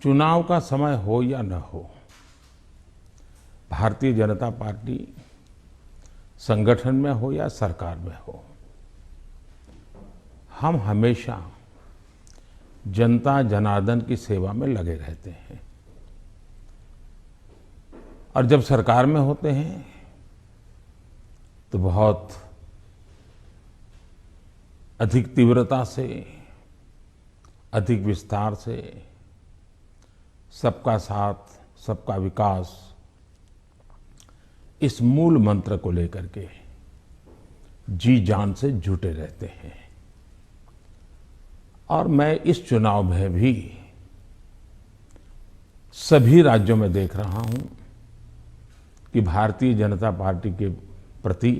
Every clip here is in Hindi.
चुनाव का समय हो या न हो, भारतीय जनता पार्टी संगठन में हो या सरकार में हो, हम हमेशा जनता जनार्दन की सेवा में लगे रहते हैं। और जब सरकार में होते हैं तो बहुत अधिक तीव्रता से, अधिक विस्तार से सबका साथ, सबका विकास, इस मूल मंत्र को लेकर के जी जान से जुटे रहते हैं। और मैं इस चुनाव में भी सभी राज्यों में देख रहा हूं कि भारतीय जनता पार्टी के प्रति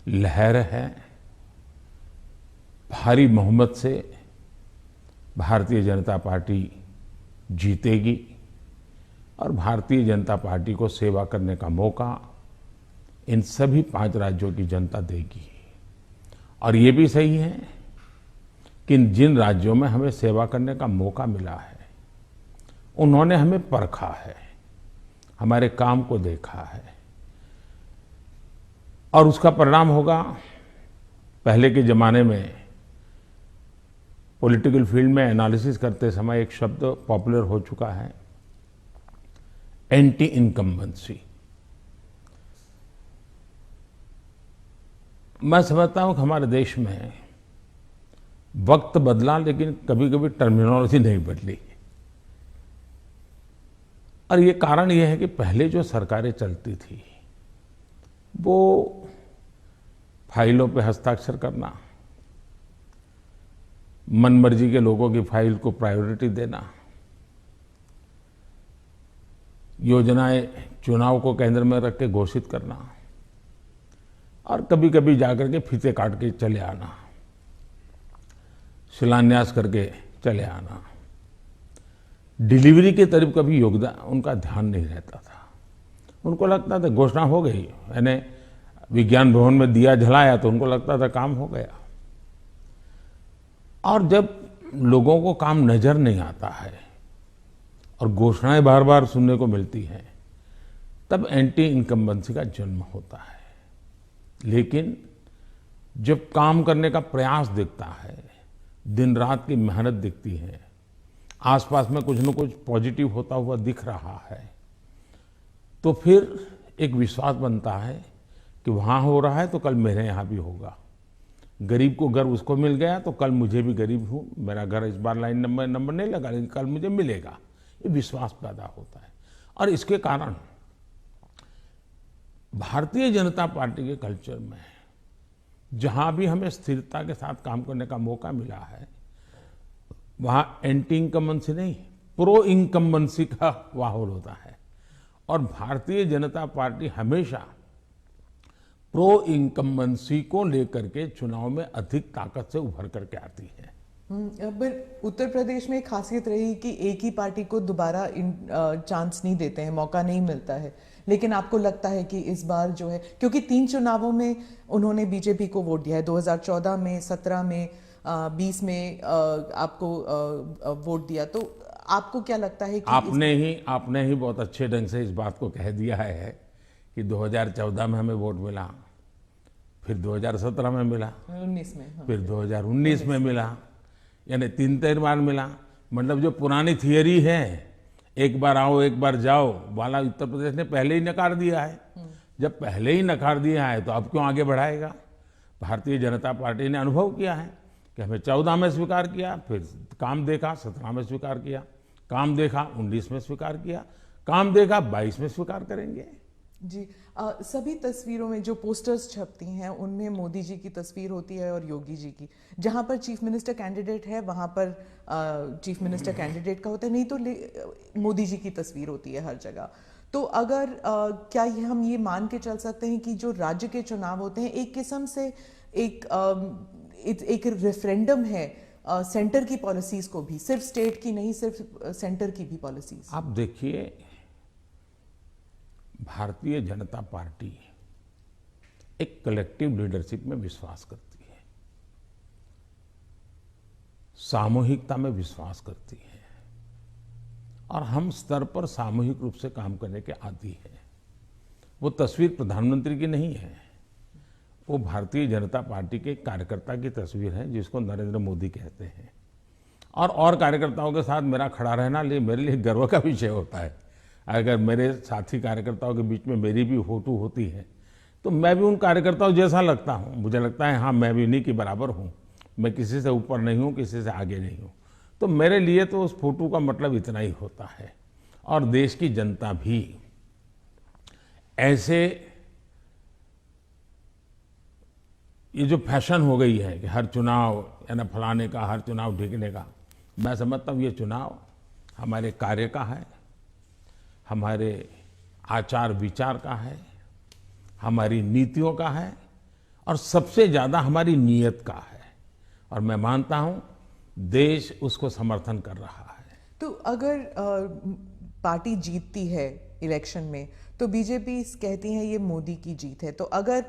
लहर है। भारी बहुमत से भारतीय जनता पार्टी जीतेगी और भारतीय जनता पार्टी को सेवा करने का मौका इन सभी 5 राज्यों की जनता देगी। और ये भी सही है कि जिन राज्यों में हमें सेवा करने का मौका मिला है, उन्होंने हमें परखा है, हमारे काम को देखा है और उसका परिणाम होगा। पहले के जमाने में पॉलिटिकल फील्ड में एनालिसिस करते समय एक शब्द पॉपुलर हो चुका है, एंटी इनकम्बेंसी। मैं समझता हूं कि हमारे देश में वक्त बदला, लेकिन कभी कभी टर्मिनोलॉजी नहीं बदली। और ये कारण ये है कि पहले जो सरकारें चलती थी वो फाइलों पे हस्ताक्षर करना, मनमर्जी के लोगों की फाइल को प्रायोरिटी देना, योजनाएं चुनाव को केंद्र में रख के घोषित करना और कभी कभी जाकर के फीते काट के चले आना, शिलान्यास करके चले आना। डिलीवरी के तरफ कभी योगदान उनका ध्यान नहीं रहता था। उनको लगता था घोषणा हो गई, यानी विज्ञान भवन में दिया जलाया तो उनको लगता था काम हो गया। और जब लोगों को काम नजर नहीं आता है और घोषणाएं बार बार सुनने को मिलती हैं, तब एंटी इनकम्बेंसी का जन्म होता है। लेकिन जब काम करने का प्रयास दिखता है, दिन रात की मेहनत दिखती है, आसपास में कुछ न कुछ पॉजिटिव होता हुआ दिख रहा है, तो फिर एक विश्वास बनता है कि वहां हो रहा है तो कल मेरे यहां भी होगा। गरीब को घर उसको मिल गया तो कल मुझे भी, गरीब हूं, मेरा घर इस बार लाइन नंबर नहीं लगा लेकिन कल मुझे मिलेगा, ये विश्वास पैदा होता है। और इसके कारण भारतीय जनता पार्टी के कल्चर में जहां भी हमें स्थिरता के साथ काम करने का मौका मिला है, वहां एंटी इनकम्बेंसी नहीं, प्रो इनकम्बेंसी का माहौल होता है। और भारतीय जनता पार्टी हमेशा प्रो इनकम्बेंसी को लेकर के चुनाव में अधिक ताकत से उभर करके आती है। पर उत्तर प्रदेश में एक खासियत रही कि एक ही पार्टी को दोबारा चांस नहीं देते हैं, मौका नहीं मिलता है। लेकिन आपको लगता है कि इस बार जो है, क्योंकि 3 चुनावों में उन्होंने बीजेपी को वोट दिया है, 2014 में, 17 में, 20 में आपको वोट दिया, तो आपको क्या लगता है कि आपने ही बहुत अच्छे ढंग से इस बात को कह दिया है कि 2014 में हमें वोट मिला, फिर 2017 में मिला, 19 में, हाँ, फिर 2019 में मिला, यानी 3 बार मिला। मतलब जो पुरानी थियरी है, एक बार आओ एक बार जाओ वाला, उत्तर प्रदेश ने पहले ही नकार दिया है। जब पहले ही नकार दिया है तो अब क्यों आगे बढ़ाएगा? भारतीय जनता पार्टी ने अनुभव किया है कि हमें 14 में स्वीकार किया, फिर काम देखा 17 में स्वीकार किया, काम देखा 19 में स्वीकार किया, काम देखा 22 में स्वीकार करेंगे। जी, सभी तस्वीरों में जो पोस्टर्स छपती हैं उनमें मोदी जी की तस्वीर होती है और योगी जी की। जहां पर चीफ मिनिस्टर कैंडिडेट है वहां पर चीफ मिनिस्टर कैंडिडेट का होता है, नहीं तो मोदी जी की तस्वीर होती है हर जगह। तो अगर क्या हम ये मान के चल सकते हैं कि जो राज्य के चुनाव होते हैं एक किस्म से एक रेफरेंडम है सेंटर की पॉलिसीज को भी, सिर्फ स्टेट की नहीं, सिर्फ सेंटर की भी पॉलिसीज? आप देखिए, भारतीय जनता पार्टी एक कलेक्टिव लीडरशिप में विश्वास करती है, सामूहिकता में विश्वास करती है। और हम स्तर पर सामूहिक रूप से काम करने के आदी हैं। वो तस्वीर प्रधानमंत्री की नहीं है, वो भारतीय जनता पार्टी के कार्यकर्ता की तस्वीर है जिसको नरेंद्र मोदी कहते हैं। और कार्यकर्ताओं के साथ मेरा खड़ा रहना मेरे लिए गर्व का विषय होता है। अगर मेरे साथी कार्यकर्ताओं के बीच में मेरी भी फोटो होती है तो मैं भी उन कार्यकर्ताओं जैसा लगता हूँ। मुझे लगता है हाँ, मैं भी इन्हीं के बराबर हूँ, मैं किसी से ऊपर नहीं हूँ, किसी से आगे नहीं हूँ। तो मेरे लिए तो उस फोटो का मतलब इतना ही होता है। और देश की जनता भी ऐसे, ये जो फैशन हो गई है कि हर चुनाव यानी फलाने का, हर चुनाव ढीकने का, मैं समझता हूँ ये चुनाव हमारे कार्य का है, हमारे आचार विचार का है, हमारी नीतियों का है और सबसे ज्यादा हमारी नीयत का है। और मैं मानता हूँ देश उसको समर्थन कर रहा है। तो अगर पार्टी जीतती है इलेक्शन में तो बीजेपी कहती है ये मोदी की जीत है, तो अगर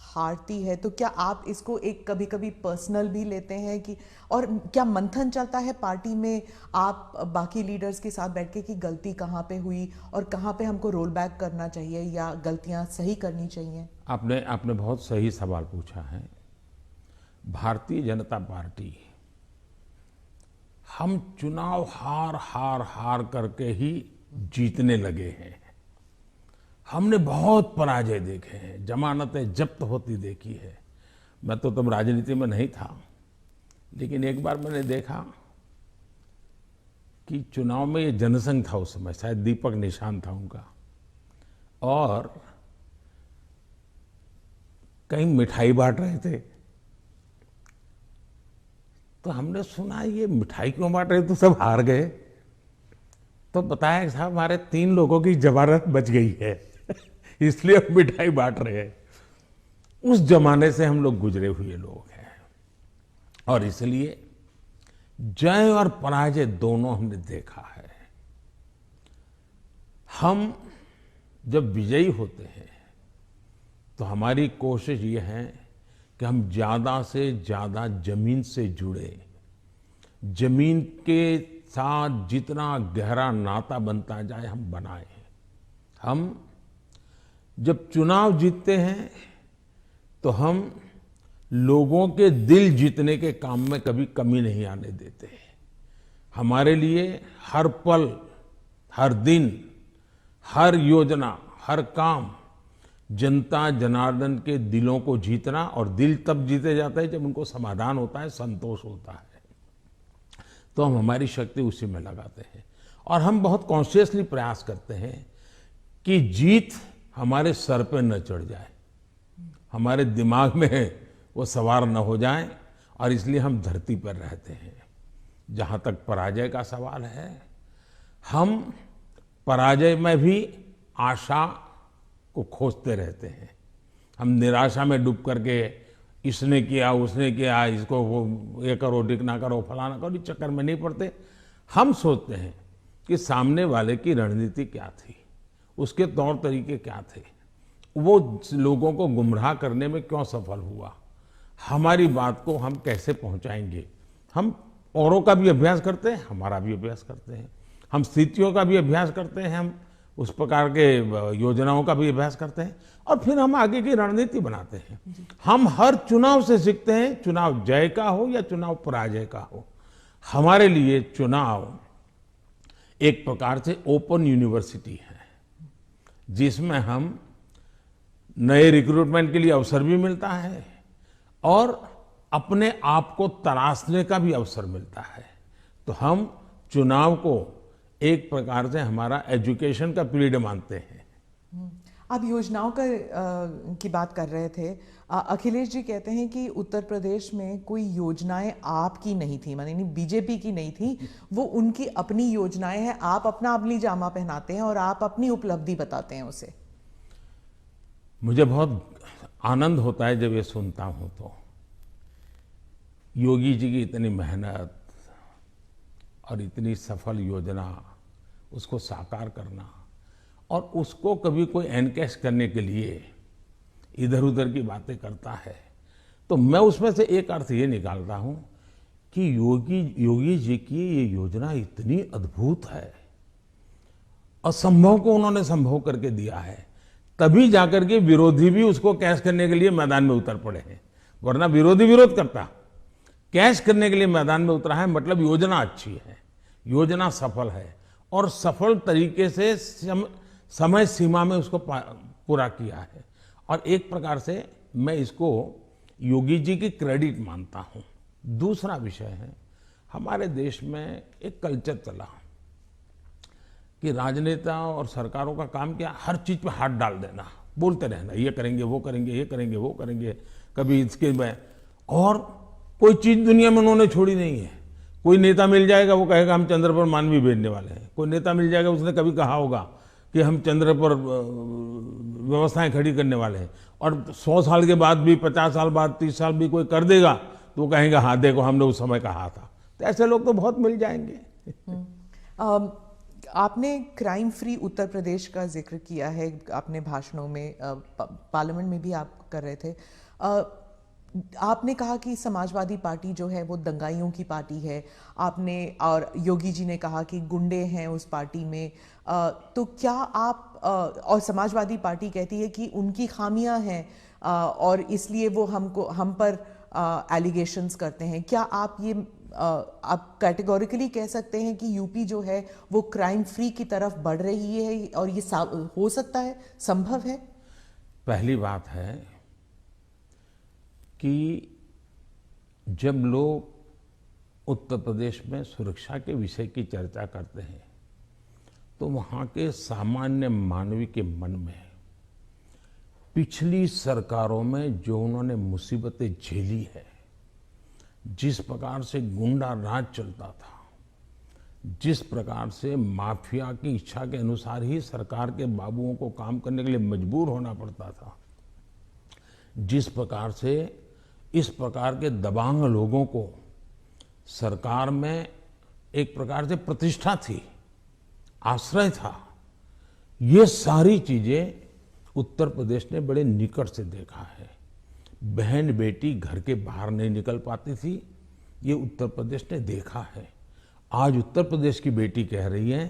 हारती है तो क्या आप इसको एक कभी कभी पर्सनल भी लेते हैं कि, और क्या मंथन चलता है पार्टी में आप बाकी लीडर्स के साथ बैठ के कि गलती कहाँ पे हुई और कहाँ पे हमको रोल बैक करना चाहिए या गलतियां सही करनी चाहिए? आपने बहुत सही सवाल पूछा है। भारतीय जनता पार्टी, हम चुनाव हार करके ही जीतने लगे हैं। हमने बहुत पराजय देखे हैं, जमानतें जब्त होती देखी है। मैं तो तब राजनीति में नहीं था, लेकिन एक बार मैंने देखा कि चुनाव में ये जनसंघ था, उस समय शायद दीपक निशान था उनका, और कहीं मिठाई बांट रहे थे। तो हमने सुना ये मिठाई क्यों बांट रहे, तो सब हार गए। तो बताया साहब हमारे 3 लोगों की जमानत बच गई है इसलिए हम मिठाई बांट रहे हैं। उस जमाने से हम लोग गुजरे हुए लोग हैं और इसलिए जय और पराजय दोनों हमने देखा है। हम जब विजयी होते हैं तो हमारी कोशिश ये है कि हम ज्यादा से ज्यादा जमीन से जुड़े, जमीन के साथ जितना गहरा नाता बनता जाए हम बनाए। हम जब चुनाव जीतते हैं तो हम लोगों के दिल जीतने के काम में कभी कमी नहीं आने देते। हमारे लिए हर पल, हर दिन, हर योजना, हर काम जनता जनार्दन के दिलों को जीतना, और दिल तब जीते जाता है जब उनको समाधान होता है, संतोष होता है। तो हम हमारी शक्ति उसी में लगाते हैं और हम बहुत कॉन्शियसली प्रयास करते हैं कि जीत हमारे सर पे न चढ़ जाए, हमारे दिमाग में वो सवार न हो जाए, और इसलिए हम धरती पर रहते हैं। जहाँ तक पराजय का सवाल है, हम पराजय में भी आशा को खोजते रहते हैं। हम निराशा में डूब करके इसने किया, उसने किया, इसको वो ये करो, डिकना करो, फलाना करो, इस चक्कर में नहीं पड़ते। हम सोचते हैं कि सामने वाले की रणनीति क्या थी, उसके तौर तरीके क्या थे, वो लोगों को गुमराह करने में क्यों सफल हुआ, हमारी बात को हम कैसे पहुंचाएंगे। हम औरों का भी अभ्यास करते हैं, हमारा भी अभ्यास करते हैं, हम स्थितियों का भी अभ्यास करते हैं, हम उस प्रकार के योजनाओं का भी अभ्यास करते हैं और फिर हम आगे की रणनीति बनाते हैं। हम हर चुनाव से सीखते हैं, चुनाव जय का हो या चुनाव पराजय का हो। हमारे लिए चुनाव एक प्रकार से ओपन यूनिवर्सिटी है जिसमें हम नए रिक्रूटमेंट के लिए अवसर भी मिलता है और अपने आप को तराशने का भी अवसर मिलता है। तो हम चुनाव को एक प्रकार से हमारा एजुकेशन का पीरियड मानते हैं। आप योजनाओं की बात कर रहे थे। अखिलेश जी कहते हैं कि उत्तर प्रदेश में कोई योजनाएं आपकी नहीं थी, माने बीजेपी की नहीं थी, वो उनकी अपनी योजनाएं हैं। आप अपना अमली जामा पहनाते हैं और आप अपनी उपलब्धि बताते हैं उसे। मुझे बहुत आनंद होता है जब ये सुनता हूं। तो योगी जी की इतनी मेहनत और इतनी सफल योजना, उसको साकार करना और उसको कभी कोई एनकैश करने के लिए इधर उधर की बातें करता है, तो मैं उसमें से एक अर्थ ये निकालता हूं कि योगी जी की ये योजना इतनी अद्भुत है असंभव को उन्होंने संभव करके दिया है, तभी जाकर के विरोधी भी उसको कैश करने के लिए मैदान में उतर पड़े हैं। वरना विरोधी विरोध करता, कैश करने के लिए मैदान में उतरा है, मतलब योजना अच्छी है, योजना सफल है और सफल तरीके से समय सीमा में उसको पूरा किया है। और एक प्रकार से मैं इसको योगी जी की क्रेडिट मानता हूं। दूसरा विषय है, हमारे देश में एक कल्चर चला कि राजनेता और सरकारों का काम क्या, हर चीज पे हाथ डाल देना, बोलते रहना, ये करेंगे वो करेंगे, ये करेंगे वो करेंगे, कभी इसके में, और कोई चीज दुनिया में उन्होंने छोड़ी नहीं है। कोई नेता मिल जाएगा वो कहेगा हम चंद्र पर मानवी भेजने वाले हैं। कोई नेता मिल जाएगा उसने कभी कहा होगा कि हम चंद्र पर व्यवस्थाएं खड़ी करने वाले हैं, और 100 साल के बाद भी, 50 साल बाद, 30 साल भी कोई कर देगा तो वो कहेंगे हाँ देखो हमने उस समय कहा था। तो ऐसे लोग तो बहुत मिल जाएंगे। आपने क्राइम फ्री उत्तर प्रदेश का जिक्र किया है आपने भाषणों में, पार्लियामेंट में भी आप कर रहे थे। आपने कहा कि समाजवादी पार्टी जो है वो दंगाइयों की पार्टी है, आपने, और योगी जी ने कहा कि गुंडे हैं उस पार्टी में। तो क्या आप, और समाजवादी पार्टी कहती है कि उनकी खामियां हैं और इसलिए वो हम पर एलिगेशंस करते हैं। क्या आप ये आप कैटेगोरिकली कह सकते हैं कि यूपी जो है वो क्राइम फ्री की तरफ बढ़ रही है और ये हो सकता है, संभव है? पहली बात है कि जब लोग उत्तर प्रदेश में सुरक्षा के विषय की चर्चा करते हैं तो वहां के सामान्य मानवी के मन में पिछली सरकारों में जो उन्होंने मुसीबतें झेली है, जिस प्रकार से गुंडा राज चलता था, जिस प्रकार से माफिया की इच्छा के अनुसार ही सरकार के बाबुओं को काम करने के लिए मजबूर होना पड़ता था, जिस प्रकार से इस प्रकार के दबांग लोगों को सरकार में एक प्रकार से प्रतिष्ठा थी, आश्रय था, ये सारी चीजें उत्तर प्रदेश ने बड़े निकट से देखा है। बहन बेटी घर के बाहर नहीं निकल पाती थी, ये उत्तर प्रदेश ने देखा है। आज उत्तर प्रदेश की बेटी कह रही है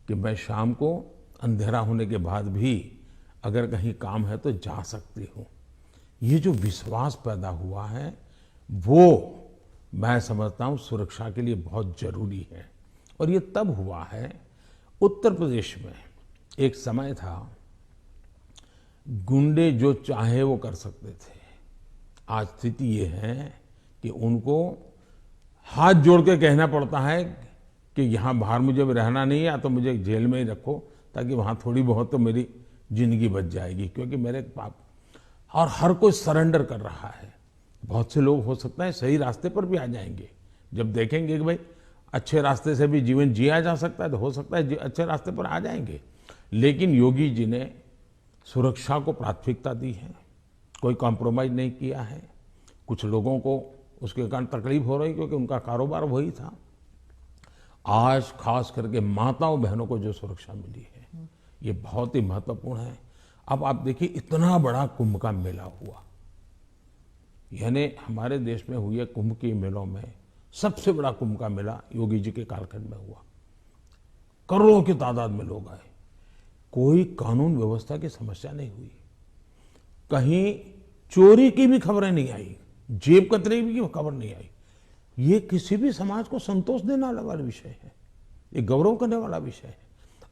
कि मैं शाम को अंधेरा होने के बाद भी अगर कहीं काम है तो जा सकती हूँ। ये जो विश्वास पैदा हुआ है वो मैं समझता हूँ सुरक्षा के लिए बहुत जरूरी है। और ये तब हुआ है, उत्तर प्रदेश में एक समय था गुंडे जो चाहे वो कर सकते थे। आज स्थिति ये है कि उनको हाथ जोड़ के कहना पड़ता है कि यहाँ बाहर मुझे रहना नहीं है, या तो मुझे जेल में ही रखो ताकि वहाँ थोड़ी बहुत तो मेरी जिंदगी बच जाएगी, क्योंकि मेरे पाप, और हर कोई सरेंडर कर रहा है। बहुत से लोग हो सकता है सही रास्ते पर भी आ जाएंगे, जब देखेंगे कि भाई अच्छे रास्ते से भी जीवन जिया जा सकता है तो हो सकता है अच्छे रास्ते पर आ जाएंगे। लेकिन योगी जी ने सुरक्षा को प्राथमिकता दी है, कोई कॉम्प्रोमाइज नहीं किया है। कुछ लोगों को उसके कारण तकलीफ हो रही क्योंकि उनका कारोबार वही था। आज खास करके माताओं बहनों को जो सुरक्षा मिली है ये बहुत ही महत्वपूर्ण है। अब आप देखिए इतना बड़ा कुंभ का मेला हुआ, यानी हमारे देश में हुए कुंभ के मेलों में सबसे बड़ा कुंभ का मेला योगी जी के कालखंड में हुआ। करोड़ों की तादाद में लोग आए, कोई कानून व्यवस्था की समस्या नहीं हुई, कहीं चोरी की भी खबरें नहीं आई, जेब कतरे की खबर नहीं आई। ये किसी भी समाज को संतोष देने वाला विषय है, ये गौरव करने वाला विषय है।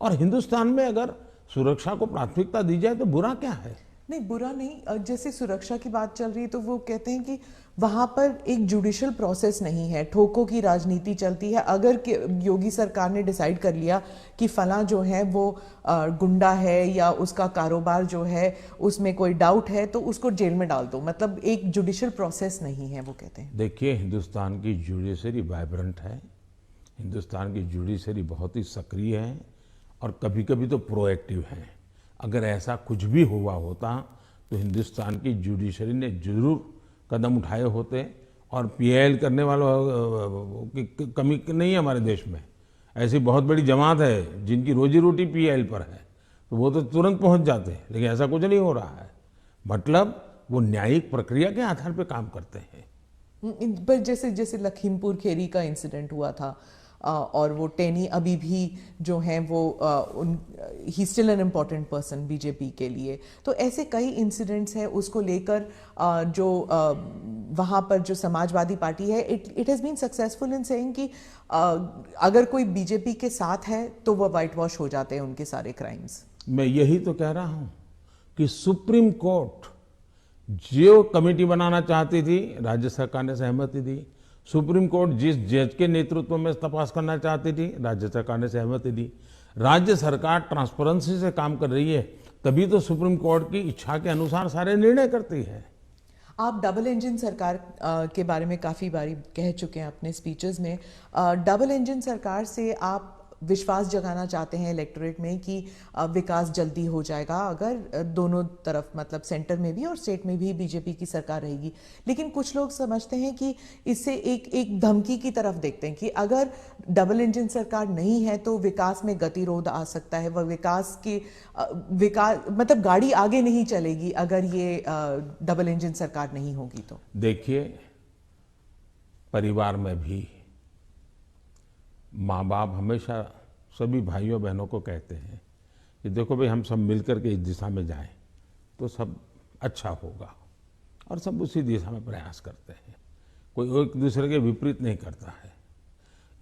और हिंदुस्तान में अगर सुरक्षा को प्राथमिकता दी जाए तो बुरा क्या है? नहीं, बुरा नहीं। जैसे सुरक्षा की बात चल रही है तो वो कहते हैं कि वहां पर एक जुडिशियल प्रोसेस नहीं है, ठोकों की राजनीति चलती है। अगर योगी सरकार ने डिसाइड कर लिया कि फला जो है वो गुंडा है या उसका कारोबार जो है उसमें कोई डाउट है तो उसको जेल में डाल दो, मतलब एक जुडिशियल प्रोसेस नहीं है, वो कहते हैं। देखिए, हिंदुस्तान की जुडिशरी वाइब्रेंट है, हिंदुस्तान की जुडिशरी बहुत ही सक्रिय है और कभी कभी तो प्रोएक्टिव है। अगर ऐसा कुछ भी हुआ होता तो हिंदुस्तान की जुडिशरी ने जरूर कदम उठाए होते, और पीआईएल करने वालों की कमी नहीं है हमारे देश में। ऐसी बहुत बड़ी जमात है जिनकी रोजी रोटी पीआईएल पर है, तो वो तो तुरंत पहुंच जाते हैं, लेकिन ऐसा कुछ नहीं हो रहा है। मतलब वो न्यायिक प्रक्रिया के आधार पर काम करते हैं। पर जैसे जैसे लखीमपुर खेरी का इंसिडेंट हुआ था, और वो टेनी अभी भी जो हैं वो he still an important person BJP के लिए। तो ऐसे कई इंसिडेंट्स हैं, उसको लेकर जो वहाँ पर जो समाजवादी पार्टी है it has been successful in saying कि अगर कोई बीजेपी के साथ है तो वो वाइट वॉश हो जाते हैं उनके सारे क्राइम्स। मैं यही तो कह रहा हूं कि सुप्रीम कोर्ट जो कमेटी बनाना चाहती थी, राज्य सरकार ने सहमति दी। सुप्रीम कोर्ट जिस जज के नेतृत्व में तपास करना चाहती थी, राज्य सरकार ने सहमति दी। राज्य सरकार ट्रांसपेरेंसी से काम कर रही है, तभी तो सुप्रीम कोर्ट की इच्छा के अनुसार सारे निर्णय करती है। आप डबल इंजन सरकार के बारे में काफ़ी बारी कह चुके हैं अपने स्पीचेस में। डबल इंजन सरकार से आप विश्वास जगाना चाहते हैं इलेक्टोरेट में कि विकास जल्दी हो जाएगा अगर दोनों तरफ, मतलब सेंटर में भी और स्टेट में भी बीजेपी की सरकार रहेगी। लेकिन कुछ लोग समझते हैं कि इससे एक धमकी की तरफ देखते हैं कि अगर डबल इंजन सरकार नहीं है तो विकास में गतिरोध आ सकता है, वह विकास मतलब गाड़ी आगे नहीं चलेगी अगर ये डबल इंजन सरकार नहीं होगी तो। देखिए, परिवार में भी माँ बाप हमेशा सभी भाइयों बहनों को कहते हैं कि देखो भाई, हम सब मिलकर के इस दिशा में जाएं तो सब अच्छा होगा, और सब उसी दिशा में प्रयास करते हैं। कोई एक दूसरे के विपरीत नहीं करता है।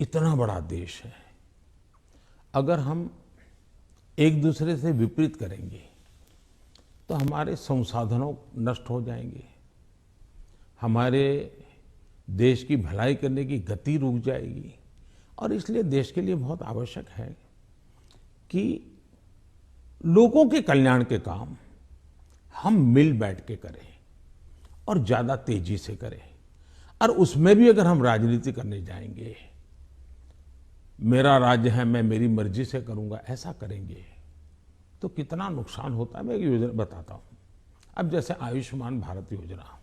इतना बड़ा देश है, अगर हम एक दूसरे से विपरीत करेंगे तो हमारे संसाधनों नष्ट हो जाएंगे, हमारे देश की भलाई करने की गति रुक जाएगी। और इसलिए देश के लिए बहुत आवश्यक है कि लोगों के कल्याण के काम हम मिल बैठ के करें और ज्यादा तेजी से करें। और उसमें भी अगर हम राजनीति करने जाएंगे, मेरा राज्य है, मैं मेरी मर्जी से करूंगा, ऐसा करेंगे तो कितना नुकसान होता है। मैं एक योजना बताता हूं। अब जैसे आयुष्मान भारत योजना,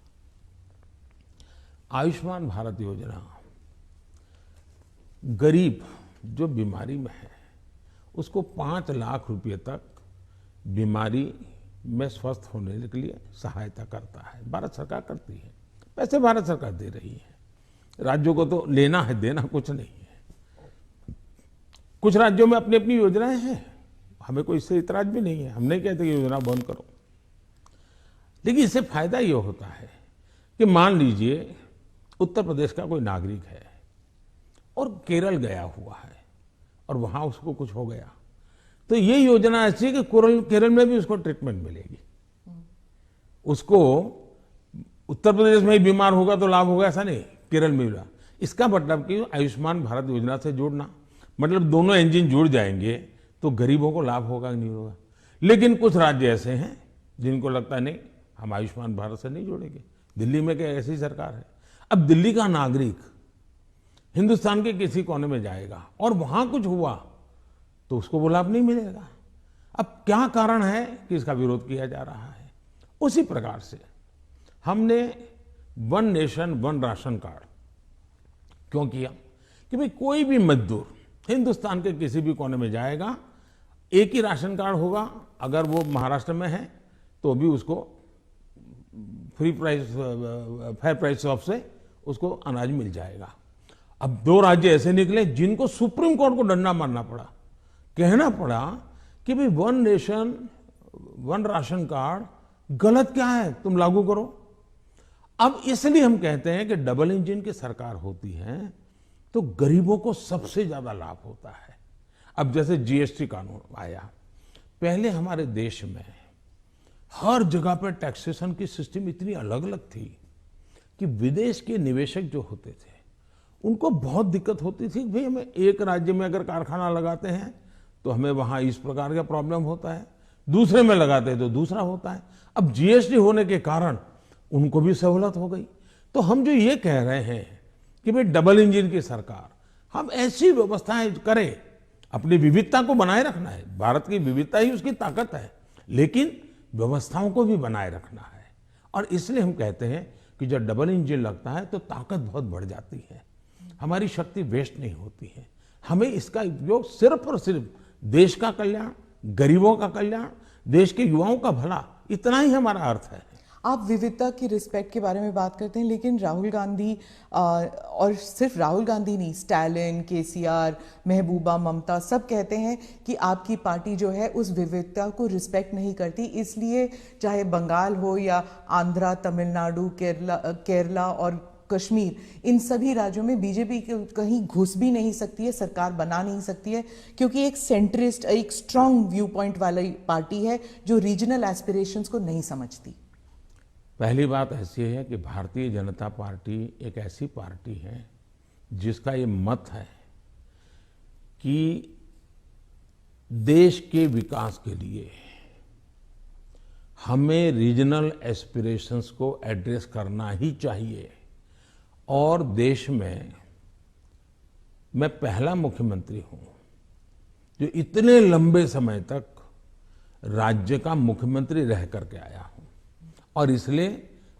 आयुष्मान भारत योजना गरीब जो बीमारी में है उसको 5 लाख रुपए तक बीमारी में स्वस्थ होने के लिए सहायता करता है। भारत सरकार करती है, पैसे भारत सरकार दे रही है। राज्यों को तो लेना है, देना कुछ नहीं है। कुछ राज्यों में अपनी अपनी योजनाएं हैं, हमें कोई इससे इतराज भी नहीं है। हम नहीं कहते कि योजना बंद करो, लेकिन इससे फायदा ये होता है कि मान लीजिए उत्तर प्रदेश का कोई नागरिक है और केरल गया हुआ है और वहां उसको कुछ हो गया, तो ये योजना ऐसी है कि केरल में भी उसको ट्रीटमेंट मिलेगी। उसको उत्तर प्रदेश में ही बीमार होगा तो लाभ होगा ऐसा नहीं, केरल में भी। इसका मतलब कि आयुष्मान भारत योजना से जोड़ना मतलब दोनों इंजन जुड़ जाएंगे तो गरीबों को लाभ होगा नहीं होगा। लेकिन कुछ राज्य ऐसे हैं जिनको लगता है नहीं, हम आयुष्मान भारत से नहीं जोड़ेंगे। दिल्ली में क्या ऐसी सरकार है? अब दिल्ली का नागरिक हिंदुस्तान के किसी कोने में जाएगा और वहां कुछ हुआ तो उसको वो लाभ नहीं मिलेगा। अब क्या कारण है कि इसका विरोध किया जा रहा है? उसी प्रकार से हमने one nation one ration card क्यों किया कि भाई कोई भी मजदूर हिंदुस्तान के किसी भी कोने में जाएगा, एक ही राशन कार्ड होगा। अगर वो महाराष्ट्र में है तो भी उसको फेयर प्राइस शॉप से उसको अनाज मिल जाएगा। अब 2 राज्य ऐसे निकले जिनको सुप्रीम कोर्ट को डंडा मारना पड़ा, कहना पड़ा कि भाई one nation one ration card गलत क्या है, तुम लागू करो। अब इसलिए हम कहते हैं कि डबल इंजन की सरकार होती है तो गरीबों को सबसे ज्यादा लाभ होता है। अब जैसे जीएसटी कानून आया, पहले हमारे देश में हर जगह पर टैक्सेशन की सिस्टम इतनी अलग अलग थी कि विदेश के निवेशक जो होते थे उनको बहुत दिक्कत होती थी। भाई हमें एक राज्य में अगर कारखाना लगाते हैं तो हमें वहां इस प्रकार का प्रॉब्लम होता है, दूसरे में लगाते हैं तो दूसरा होता है। अब जीएसटी होने के कारण उनको भी सहूलत हो गई। तो हम जो ये कह रहे हैं कि भाई डबल इंजन की सरकार, हम ऐसी व्यवस्थाएं करें, अपनी विविधता को बनाए रखना है, भारत की विविधता ही उसकी ताकत है, लेकिन व्यवस्थाओं को भी बनाए रखना है। और इसलिए हम कहते हैं कि जब डबल इंजन लगता है तो ताकत बहुत बढ़ जाती है, हमारी शक्ति वेस्ट नहीं होती है। हमें इसका उपयोग सिर्फ और सिर्फ देश का कल्याण, गरीबों का कल्याण, देश के युवाओं का भला, इतना ही हमारा अर्थ है। आप विविधता की रिस्पेक्ट के बारे में बात करते हैं, लेकिन राहुल गांधी और सिर्फ राहुल गांधी नहीं, स्टालिन, केसीआर, महबूबा, ममता सब कहते हैं कि आपकी पार्टी जो है उस विविधता को रिस्पेक्ट नहीं करती, इसलिए चाहे बंगाल हो या आंध्रा, तमिलनाडु, केरला और कश्मीर, इन सभी राज्यों में बीजेपी कहीं घुस भी नहीं सकती है, सरकार बना नहीं सकती है, क्योंकि एक सेंट्रिस्ट, एक स्ट्रांग व्यू पॉइंट वाली पार्टी है जो रीजनल एस्पिरेशंस को नहीं समझती। पहली बात ऐसी है कि भारतीय जनता पार्टी एक ऐसी पार्टी है जिसका ये मत है कि देश के विकास के लिए हमें रीजनल एस्पिरेशंस को एड्रेस करना ही चाहिए। और देश में मैं पहला मुख्यमंत्री हूं जो इतने लंबे समय तक राज्य का मुख्यमंत्री रह करके आया हूं, और इसलिए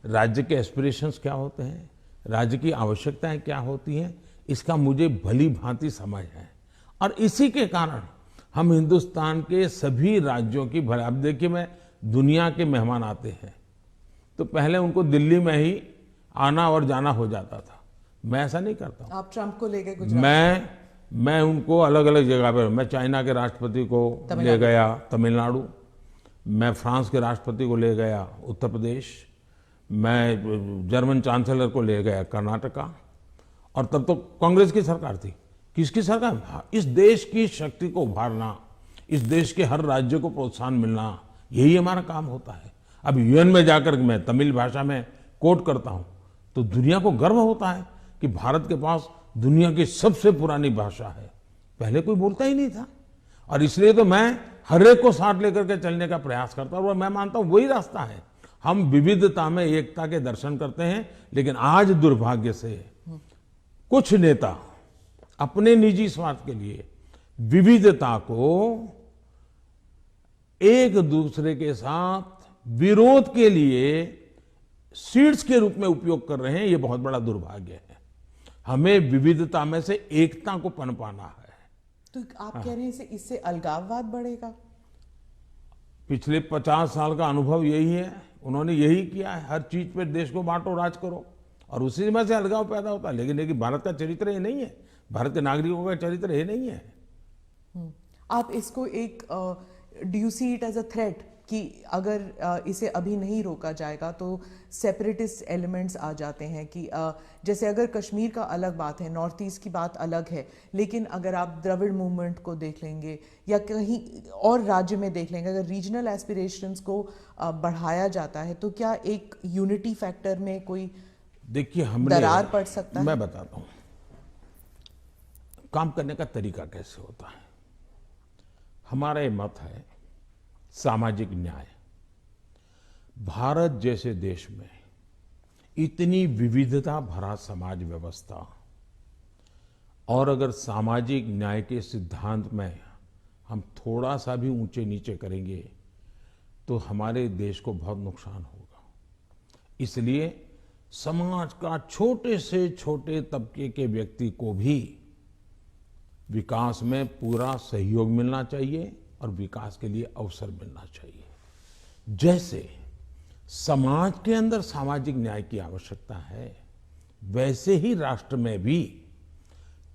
राज्य के एस्पिरेशंस क्या होते हैं, राज्य की आवश्यकताएं क्या होती हैं, इसका मुझे भली भांति समझ है। और इसी के कारण हम हिंदुस्तान के सभी राज्यों की भला, अब देखिए, मैं दुनिया के मेहमान आते हैं तो पहले उनको दिल्ली में ही आना और जाना हो जाता था। मैं ऐसा नहीं करता हूं। आप ट्रंप को ले गए गुजरात? मैं उनको अलग अलग जगह पर, मैं चाइना के राष्ट्रपति को ले गया तमिलनाडु, मैं फ्रांस के राष्ट्रपति को ले गया उत्तर प्रदेश, मैं जर्मन चांसलर को ले गया कर्नाटका, और तब तो कांग्रेस की सरकार थी। किसकी सरकार? इस देश की शक्ति को उभारना, इस देश के हर राज्य को प्रोत्साहन मिलना, यही हमारा काम होता है। अब यूएन में जाकर मैं तमिल भाषा में कोट करता हूं तो दुनिया को गर्व होता है कि भारत के पास दुनिया की सबसे पुरानी भाषा है। पहले कोई बोलता ही नहीं था, और इसलिए तो मैं हर एक को साथ लेकर के चलने का प्रयास करता हूं, और मैं मानता हूं वही रास्ता है। हम विविधता में एकता के दर्शन करते हैं, लेकिन आज दुर्भाग्य से कुछ नेता अपने निजी स्वार्थ के लिए विविधता को एक दूसरे के साथ विरोध के लिए सीड्स के रूप में उपयोग कर रहे हैं। ये बहुत बड़ा दुर्भाग्य है। हमें विविधता में से एकता को पनपाना है। तो आप कह रहे हैं इससे अलगाववाद बढ़ेगा? पिछले 50 साल का अनुभव यही है, उन्होंने यही किया है। हर चीज पे देश को बांटो, राज करो, और उसी में से अलगाव पैदा होता है। लेकिन भारत का चरित्र ये नहीं है, भारत के नागरिकों का चरित्र ये नहीं है। आप इसको एक do you see it as a threat कि अगर इसे अभी नहीं रोका जाएगा तो सेपरेटिस्ट एलिमेंट्स आ जाते हैं कि जैसे अगर कश्मीर का अलग बात है, नॉर्थ ईस्ट की बात अलग है, लेकिन अगर आप द्रविड़ मूवमेंट को देख लेंगे या कहीं और राज्य में देख लेंगे, अगर रीजनल एस्पिरेशंस को बढ़ाया जाता है तो क्या एक यूनिटी फैक्टर में कोई देखिए हमने दरार पड़ सकता है? मैं बताता हूं काम करने का तरीका कैसे होता है। हमारा ये मत है सामाजिक न्याय। भारत जैसे देश में इतनी विविधता भरा समाज व्यवस्था, और अगर सामाजिक न्याय के सिद्धांत में हम थोड़ा सा भी ऊंचे नीचे करेंगे तो हमारे देश को बहुत नुकसान होगा। इसलिए समाज का छोटे से छोटे तबके के व्यक्ति को भी विकास में पूरा सहयोग मिलना चाहिए और विकास के लिए अवसर मिलना चाहिए। जैसे समाज के अंदर सामाजिक न्याय की आवश्यकता है, वैसे ही राष्ट्र में भी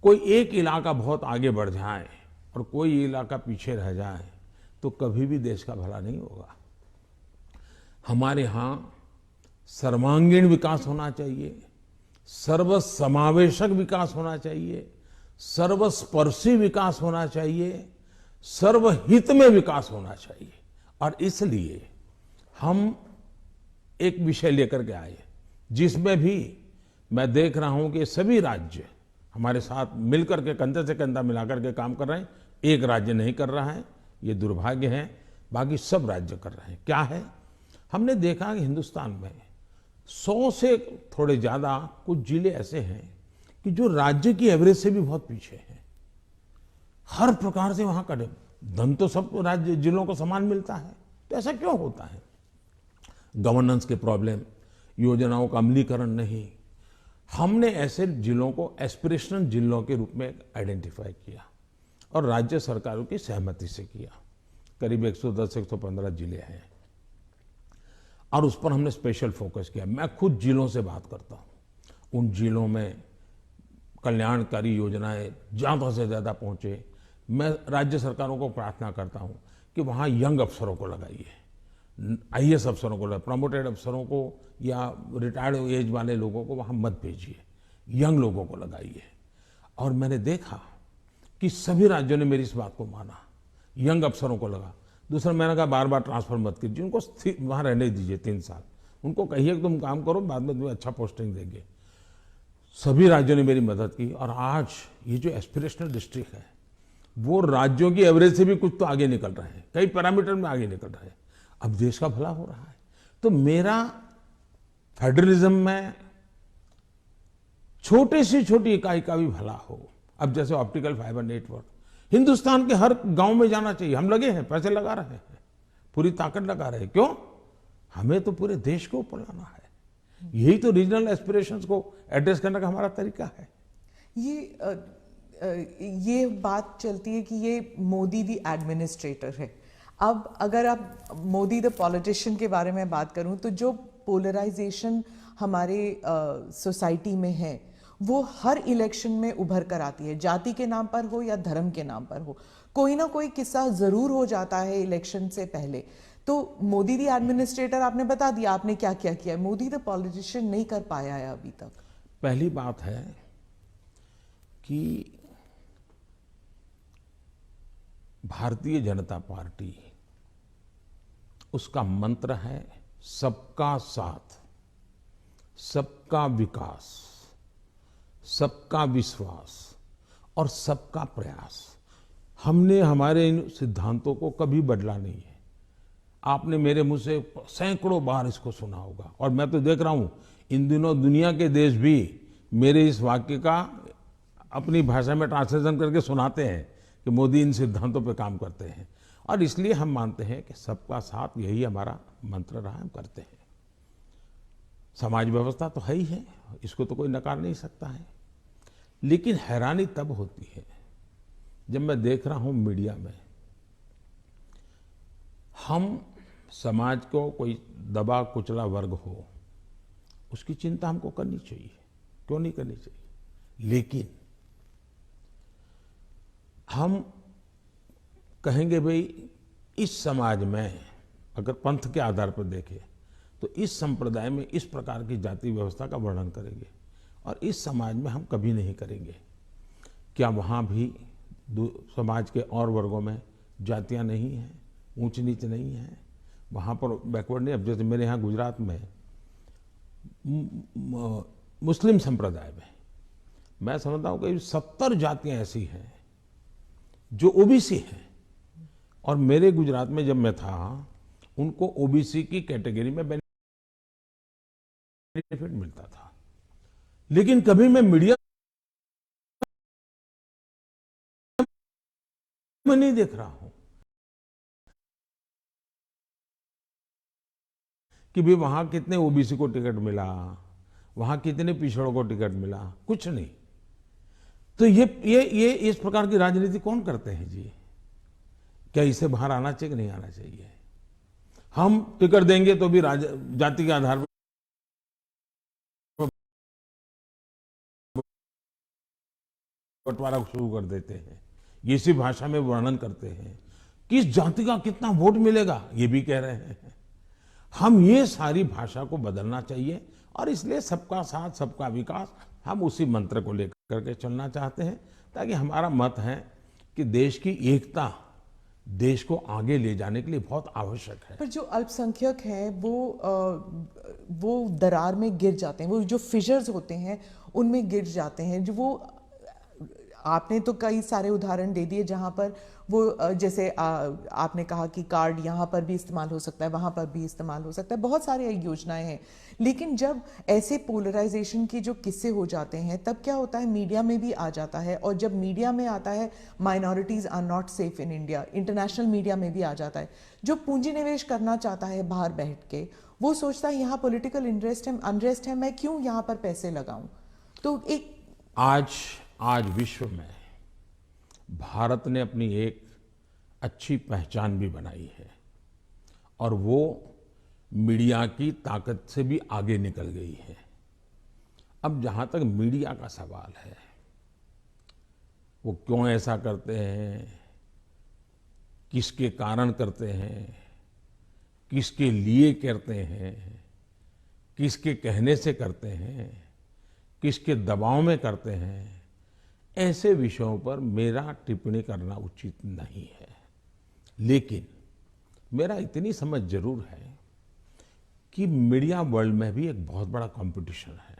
कोई एक इलाका बहुत आगे बढ़ जाए और कोई इलाका पीछे रह जाए तो कभी भी देश का भला नहीं होगा। हमारे यहाँ सर्वांगीण विकास होना चाहिए, सर्वसमावेशक विकास होना चाहिए, सर्वस्पर्शी विकास होना चाहिए, सर्वहित में विकास होना चाहिए। और इसलिए हम एक विषय लेकर के आए जिसमें भी मैं देख रहा हूं कि सभी राज्य हमारे साथ मिलकर के कंधे से कंधा मिलाकर के काम कर रहे हैं। एक राज्य नहीं कर रहा है, ये दुर्भाग्य है, बाकी सब राज्य कर रहे हैं। क्या है, हमने देखा कि हिंदुस्तान में 100 से थोड़े ज्यादा कुछ जिले ऐसे हैं कि जो राज्य की एवरेज से भी बहुत पीछे हैं। हर प्रकार से वहां का धन तो सब राज्य जिलों को समान मिलता है, तो ऐसा क्यों होता है? गवर्नेंस के प्रॉब्लम, योजनाओं का अमलीकरण नहीं। हमने ऐसे जिलों को एस्पिरेशनल जिलों के रूप में आइडेंटिफाई किया और राज्य सरकारों की सहमति से किया। करीब 110 से 115 जिले हैं। और उस पर हमने स्पेशल फोकस किया। मैं खुद जिलों से बात करता हूँ, उन जिलों में कल्याणकारी योजनाएं ज़्यादा से ज़्यादा पहुँचे। मैं राज्य सरकारों को प्रार्थना करता हूँ कि वहाँ यंग अफसरों को लगाइए, आईएएस अफसरों को, प्रमोटेड अफसरों को या रिटायर्ड एज वाले लोगों को वहाँ मत भेजिए, यंग लोगों को लगाइए। और मैंने देखा कि सभी राज्यों ने मेरी इस बात को माना, यंग अफसरों को लगा। दूसरा, मैंने कहा बार बार ट्रांसफर मत कीजिए, उनको वहाँ रहने दीजिए 3 साल, उनको कहिए कि तुम काम करो, बाद में तुम्हें अच्छा पोस्टिंग देंगे। सभी राज्यों ने मेरी मदद की और आज ये जो एस्पिरेशनल डिस्ट्रिक्ट है वो राज्यों की एवरेज से भी कुछ तो आगे निकल रहे हैं, कई पैरामीटर में आगे निकल रहे हैं। अब देश का भला हो रहा है। तो मेरा फेडरलिज्म में छोटी से छोटी इकाई का भी भला हो। अब जैसे ऑप्टिकल फाइबर नेटवर्क हिंदुस्तान के हर गांव में जाना चाहिए। हम लगे हैं, पैसे लगा रहे हैं, पूरी ताकत लगा रहे हैं। क्यों? हमें तो पूरे देश को ऊपर लाना है। यही तो रीजनल एस्पिरेशंस को एड्रेस करने का हमारा तरीका है। ये बात चलती है कि ये मोदी दी एडमिनिस्ट्रेटर है। अब अगर आप मोदी द पॉलिटिशियन के बारे में बात करूं तो जो पोलराइजेशन हमारे सोसाइटी में है वो हर इलेक्शन में उभर कर आती है, जाति के नाम पर हो या धर्म के नाम पर हो। कोई ना कोई किस्सा जरूर हो जाता है इलेक्शन से पहले। तो मोदी दी एडमिनिस्ट्रेटर आपने बता दिया आपने क्या क्या किया है, मोदी द पॉलिटिशियन नहीं कर पाया है अभी तक। पहली बात है कि भारतीय जनता पार्टी, उसका मंत्र है सबका साथ, सबका विकास, सबका विश्वास और सबका प्रयास। हमने हमारे इन सिद्धांतों को कभी बदला नहीं है। आपने मेरे मुंह से सैकड़ों बार इसको सुना होगा और मैं तो देख रहा हूं इन दिनों दुनिया के देश भी मेरे इस वाक्य का अपनी भाषा में ट्रांसलेशन करके सुनाते हैं कि मोदी इन सिद्धांतों पे काम करते हैं। और इसलिए हम मानते हैं कि सबका साथ, यही हमारा मंत्र रहा, हम करते हैं। समाज व्यवस्था तो है ही है, इसको तो कोई नकार नहीं सकता है। लेकिन हैरानी तब होती है जब मैं देख रहा हूं मीडिया में हम समाज को कोई दबा कुचला वर्ग हो, उसकी चिंता हमको करनी चाहिए, क्यों नहीं करनी चाहिए। लेकिन हम कहेंगे भाई इस समाज में अगर पंथ के आधार पर देखें तो इस संप्रदाय में इस प्रकार की जाति व्यवस्था का वर्णन करेंगे और इस समाज में हम कभी नहीं करेंगे। क्या वहाँ भी समाज के और वर्गों में जातियाँ नहीं हैं, ऊंच नीच नहीं है, वहाँ पर बैकवर्ड नहीं। अब जैसे मेरे यहाँ गुजरात में मुस्लिम संप्रदाय में मैं समझता हूँ कि 70 जातियाँ ऐसी हैं जो ओबीसी हैं और मेरे गुजरात में जब मैं था उनको ओबीसी की कैटेगरी में बेनिफिट मिलता था। लेकिन कभी मैं मीडिया में नहीं देख रहा हूं कि भाई वहां कितने ओबीसी को टिकट मिला, वहां कितने पिछड़ों को टिकट मिला, कुछ नहीं। तो ये इस प्रकार की राजनीति कौन करते हैं जी? क्या इससे बाहर आना चाहिए कि नहीं आना चाहिए? हम टिकट देंगे तो भी जाति के आधार पर बंटवारा शुरू कर देते हैं, ये इसी भाषा में वर्णन करते हैं। किस जाति का कितना वोट मिलेगा ये भी कह रहे हैं। हम ये सारी भाषा को बदलना चाहिए और इसलिए सबका साथ, सबका विकास, हम उसी मंत्र को लेकर के चलना चाहते हैं ताकि हमारा मत है कि देश की एकता देश को आगे ले जाने के लिए बहुत आवश्यक है। पर जो अल्पसंख्यक हैं वो दरार में गिर जाते हैं, वो जो फिशर्स होते हैं उनमें गिर जाते हैं। जो वो आपने तो कई सारे उदाहरण दे दिए जहां पर वो जैसे आपने कहा कि कार्ड यहाँ पर भी इस्तेमाल हो सकता है, वहां पर भी इस्तेमाल हो सकता है, बहुत सारी योजनाएं हैं। लेकिन जब ऐसे पोलराइजेशन के जो किस्से हो जाते हैं तब क्या होता है, मीडिया में भी आ जाता है। और जब मीडिया में आता है minorities are not safe in India, international media में भी आ जाता है। जो पूंजी निवेश करना चाहता है बाहर बैठ के, वो सोचता है यहाँ पॉलिटिकल अनरेस्ट है, मैं क्यों यहाँ पर पैसे लगाऊं। तो एक आज विश्व में भारत ने अपनी एक अच्छी पहचान भी बनाई है और वो मीडिया की ताकत से भी आगे निकल गई है। अब जहां तक मीडिया का सवाल है, वो क्यों ऐसा करते हैं, किसके कारण करते हैं, किसके लिए करते हैं, किसके कहने से करते हैं, किसके दबाव में करते हैं, ऐसे विषयों पर मेरा टिप्पणी करना उचित नहीं है। लेकिन मेरा इतनी समझ जरूर है कि मीडिया वर्ल्ड में भी एक बहुत बड़ा कंपटीशन है।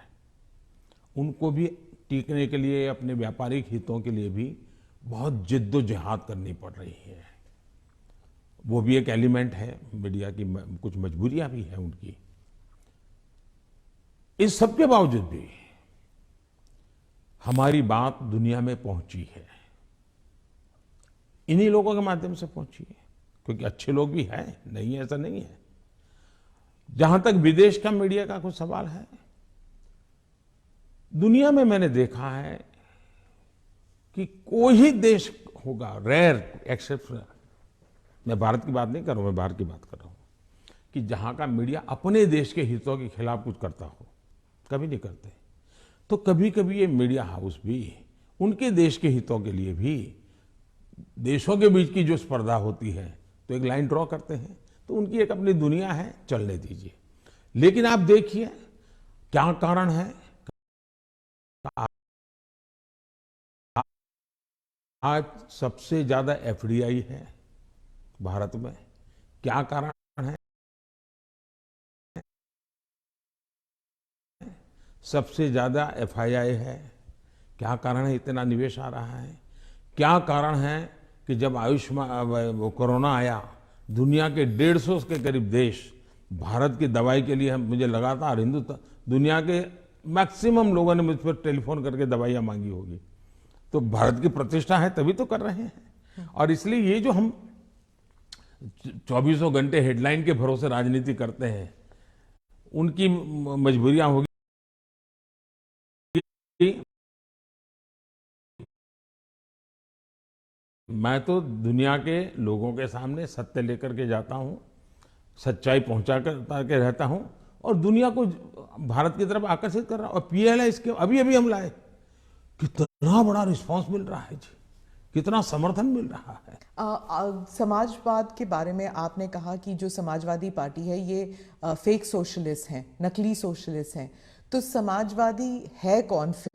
उनको भी टिकने के लिए, अपने व्यापारिक हितों के लिए भी बहुत जिद्दोजहद करनी पड़ रही है। वो भी एक एलिमेंट है मीडिया की, कुछ मजबूरियां भी है उनकी। इस सब के बावजूद भी हमारी बात दुनिया में पहुंची है, इन्हीं लोगों के माध्यम से पहुंची है, क्योंकि अच्छे लोग भी हैं, नहीं ऐसा नहीं है। जहां तक विदेश का मीडिया का कुछ सवाल है, दुनिया में मैंने देखा है कि कोई ही देश होगा, रेयर एक्सेप्शन, मैं भारत की बात नहीं कर रहा हूं, मैं बाहर की बात कर रहा हूं, कि जहां का मीडिया अपने देश के हितों के खिलाफ कुछ करता हो। कभी नहीं करते। तो कभी कभी ये मीडिया हाउस भी उनके देश के हितों के लिए भी, देशों के बीच की जो स्पर्धा होती है, तो एक लाइन ड्रॉ करते हैं। तो उनकी एक अपनी दुनिया है, चलने दीजिए। लेकिन आप देखिए क्या कारण है। आज सबसे ज्यादा एफडीआई है भारत में। क्या कारण है? सबसे ज्यादा एफआईआई है। क्या कारण है इतना निवेश आ रहा है? क्या कारण है कि जब आयुष्मान कोरोना आया, दुनिया के 150 के करीब देश भारत की दवाई के लिए, मुझे लगातार हिंदुस्तान, दुनिया के मैक्सिमम लोगों ने मुझ पर टेलीफोन करके दवाइयां मांगी होगी। तो भारत की प्रतिष्ठा है तभी तो कर रहे हैं। और इसलिए ये जो हम 24 घंटे हेडलाइन के भरोसे राजनीति करते हैं, उनकी मजबूरियां होगी। मैं तो दुनिया के लोगों के सामने सत्य लेकर के जाता हूं, सच्चाई पहुंचा के रहता हूं, और दुनिया को भारत की तरफ आकर्षित कर रहा हूं। और पीएलआई इसके अभी अभी हम लाए, कितना बड़ा रिस्पांस मिल रहा है जी, कितना समर्थन मिल रहा है। समाजवाद के बारे में आपने कहा कि जो समाजवादी पार्टी है ये फेक सोशलिस्ट हैं, नकली सोशलिस्ट हैं। तो समाजवादी है कौन फिर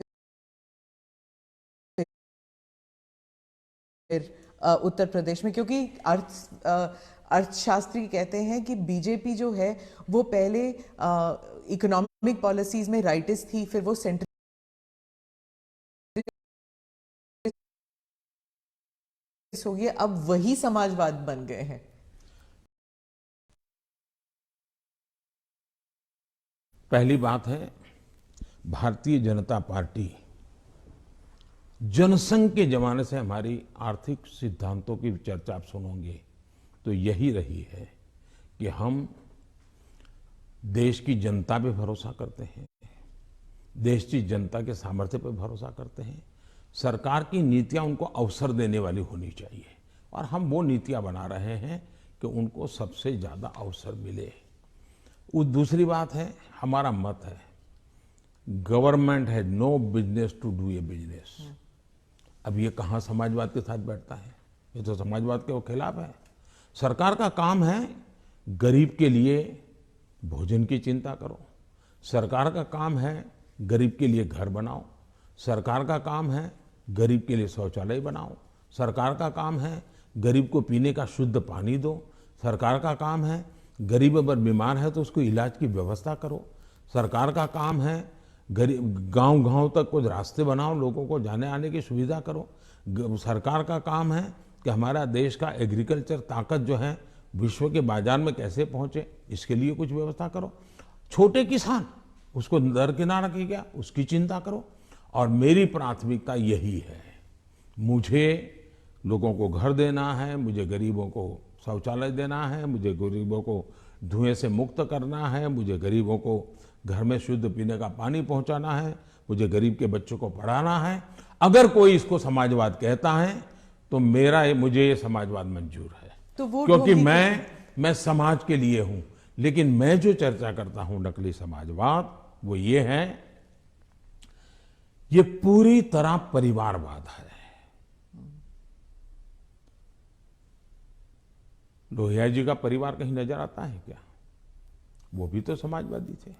उत्तर प्रदेश में? क्योंकि अर्थशास्त्री कहते हैं कि बीजेपी जो है वो पहले इकोनॉमिक पॉलिसीज में राइटिस्ट थी, फिर वो सेंट्रल हो गया, अब वही समाजवाद बन गए हैं। पहली बात है, भारतीय जनता पार्टी जनसंघ के जमाने से हमारी आर्थिक सिद्धांतों की चर्चा आप सुनोगे तो यही रही है कि हम देश की जनता पे भरोसा करते हैं, देश की जनता के सामर्थ्य पे भरोसा करते हैं। सरकार की नीतियां उनको अवसर देने वाली होनी चाहिए, और हम वो नीतियां बना रहे हैं कि उनको सबसे ज्यादा अवसर मिले। दूसरी बात है, हमारा मत है, गवर्नमेंट है no business to do a business. अब ये कहाँ समाजवाद के साथ बैठता है? ये तो समाजवाद के खिलाफ है। सरकार का काम है गरीब के लिए भोजन की चिंता करो, सरकार का काम है गरीब के लिए घर बनाओ, सरकार का काम है गरीब के लिए शौचालय बनाओ, सरकार का काम है गरीब को पीने का शुद्ध पानी दो, सरकार का काम है गरीब अगर बीमार है तो उसको इलाज की व्यवस्था करो, सरकार का काम है गरीब गांव-गांव तक कुछ रास्ते बनाओ, लोगों को जाने आने की सुविधा करो। सरकार का काम है कि हमारा देश का एग्रीकल्चर ताकत जो है विश्व के बाजार में कैसे पहुंचे, इसके लिए कुछ व्यवस्था करो। छोटे किसान, उसको दरकिनार किया गया, उसकी चिंता करो। और मेरी प्राथमिकता यही है, मुझे लोगों को घर देना है, मुझे गरीबों को शौचालय देना है, मुझे गरीबों को धुएं से मुक्त करना है, मुझे गरीबों को घर में शुद्ध पीने का पानी पहुंचाना है, मुझे गरीब के बच्चों को पढ़ाना है। अगर कोई इसको समाजवाद कहता है तो मुझे ये समाजवाद मंजूर है, तो वो क्योंकि मैं समाज के लिए हूं। लेकिन मैं जो चर्चा करता हूं नकली समाजवाद, वो ये है, ये पूरी तरह परिवारवाद है। लोहिया जी का परिवार कहीं नजर आता है क्या? वो भी तो समाजवादी थे।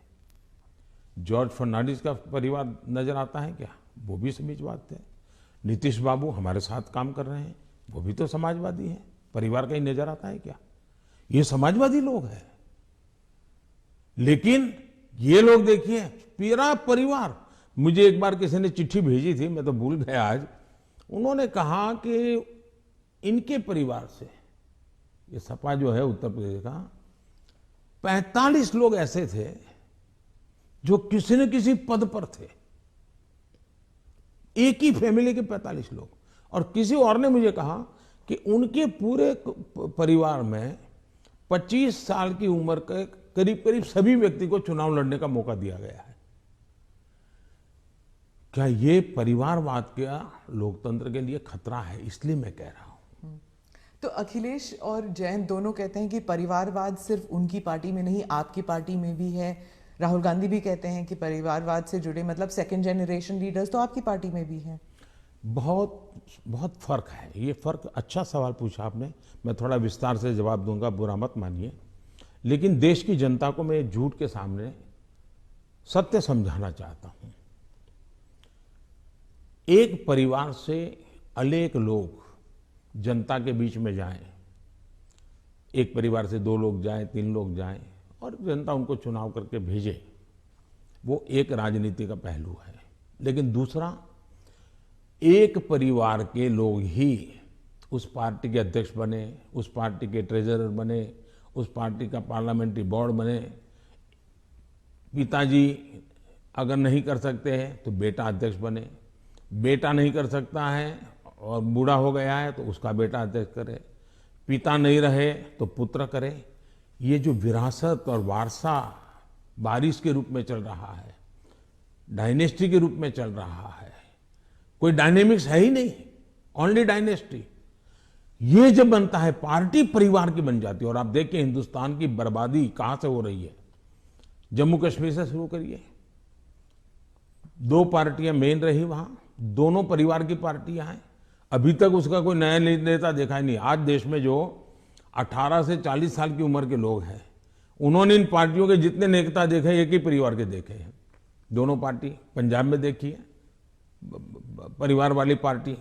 जॉर्ज फर्नांडिस का परिवार नजर आता है क्या? वो भी समाजवाद थे। नीतीश बाबू हमारे साथ काम कर रहे हैं, वो भी तो समाजवादी हैं। परिवार कहीं नजर आता है क्या? ये समाजवादी लोग हैं। लेकिन ये लोग देखिए, पूरा परिवार। मुझे एक बार किसी ने चिट्ठी भेजी थी, मैं तो भूल गया आज। उन्होंने कहा कि इनके परिवार से, ये सपा जो है उत्तर प्रदेश का, 45 लोग ऐसे थे जो किसी न किसी पद पर थे। एक ही फैमिली के 45 लोग। और किसी और ने मुझे कहा कि उनके पूरे परिवार में 25 साल की उम्र के करीब करीब सभी व्यक्ति को चुनाव लड़ने का मौका दिया गया है। क्या ये परिवारवाद का लोकतंत्र के लिए खतरा है? इसलिए मैं कह रहा हूं। तो अखिलेश और जयंत दोनों कहते हैं कि परिवारवाद सिर्फ उनकी पार्टी में नहीं, आपकी पार्टी में भी है। राहुल गांधी भी कहते हैं कि परिवारवाद से जुड़े मतलब सेकंड जनरेशन लीडर्स तो आपकी पार्टी में भी हैं। बहुत बहुत फर्क है। ये फर्क, अच्छा सवाल पूछा आपने। मैं थोड़ा विस्तार से जवाब दूंगा, बुरा मत मानिए। लेकिन देश की जनता को मैं झूठ के सामने सत्य समझाना चाहता हूं। एक परिवार से अनेक लोग जनता के बीच में जाएं, एक परिवार से 2 लोग जाएं, 3 लोग जाएं और जनता उनको चुनाव करके भेजे, वो एक राजनीति का पहलू है। लेकिन दूसरा, एक परिवार के लोग ही उस पार्टी के अध्यक्ष बने, उस पार्टी के ट्रेजरर बने, उस पार्टी का पार्लियामेंट्री बोर्ड बने। पिताजी अगर नहीं कर सकते हैं तो बेटा अध्यक्ष बने, बेटा नहीं कर सकता है और बूढ़ा हो गया है तो उसका बेटा अध्यक्ष करे, पिता नहीं रहे तो पुत्र करे। ये जो विरासत और वारसा बारिश के रूप में चल रहा है, डायनेस्टी के रूप में चल रहा है, कोई डायनेमिक्स है ही नहीं, ओनली डायनेस्टी। ये जब बनता है, पार्टी परिवार की बन जाती है। और आप देखिए हिंदुस्तान की बर्बादी कहां से हो रही है। जम्मू कश्मीर से शुरू करिए, 2 पार्टियां मेन रही वहां, दोनों परिवार की पार्टियां हैं। अभी तक उसका कोई नया नेता देखा ही नहीं। आज देश में जो 18 से 40 साल की उम्र के लोग हैं, उन्होंने इन पार्टियों के जितने नेता देखे, एक ही परिवार के देखे हैं। दोनों पार्टी, पंजाब में देखिए परिवार वाली पार्टी,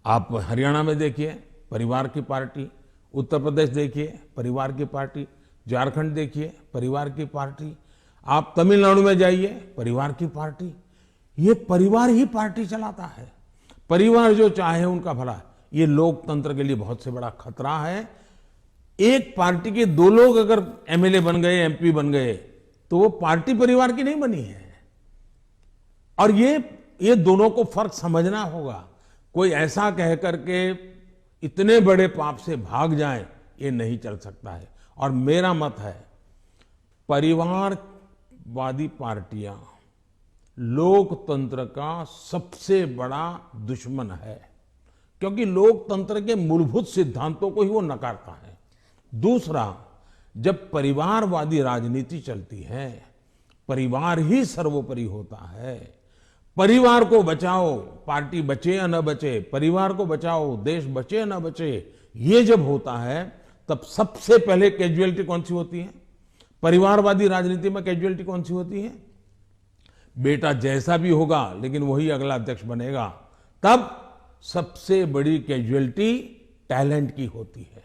आप हरियाणा में देखिए परिवार की पार्टी, उत्तर प्रदेश देखिए परिवार की पार्टी, झारखंड देखिए परिवार की पार्टी, आप तमिलनाडु में जाइए परिवार की पार्टी। ये परिवार ही पार्टी चलाता है। परिवार जो चाहे उनका भला। ये लोकतंत्र के लिए बहुत से बड़ा खतरा है। एक पार्टी के 2 लोग अगर एमएलए बन गए, एमपी बन गए, तो वो पार्टी परिवार की नहीं बनी है। और ये दोनों को फर्क समझना होगा। कोई ऐसा कह करके इतने बड़े पाप से भाग जाए, ये नहीं चल सकता है। और मेरा मत है, परिवारवादी पार्टियां लोकतंत्र का सबसे बड़ा दुश्मन है, क्योंकि लोकतंत्र के मूलभूत सिद्धांतों को ही वो नकारता है। दूसरा, जब परिवारवादी राजनीति चलती है, परिवार ही सर्वोपरि होता है। परिवार को बचाओ, पार्टी बचे या न बचे, परिवार को बचाओ, देश बचे या न बचे, ये जब होता है तब सबसे पहले कैजुअलिटी कौन सी होती है? परिवारवादी राजनीति में कैजुअलिटी कौन सी होती है? बेटा जैसा भी होगा लेकिन वही अगला अध्यक्ष बनेगा। तब सबसे बड़ी कैजुअलिटी टैलेंट की होती है।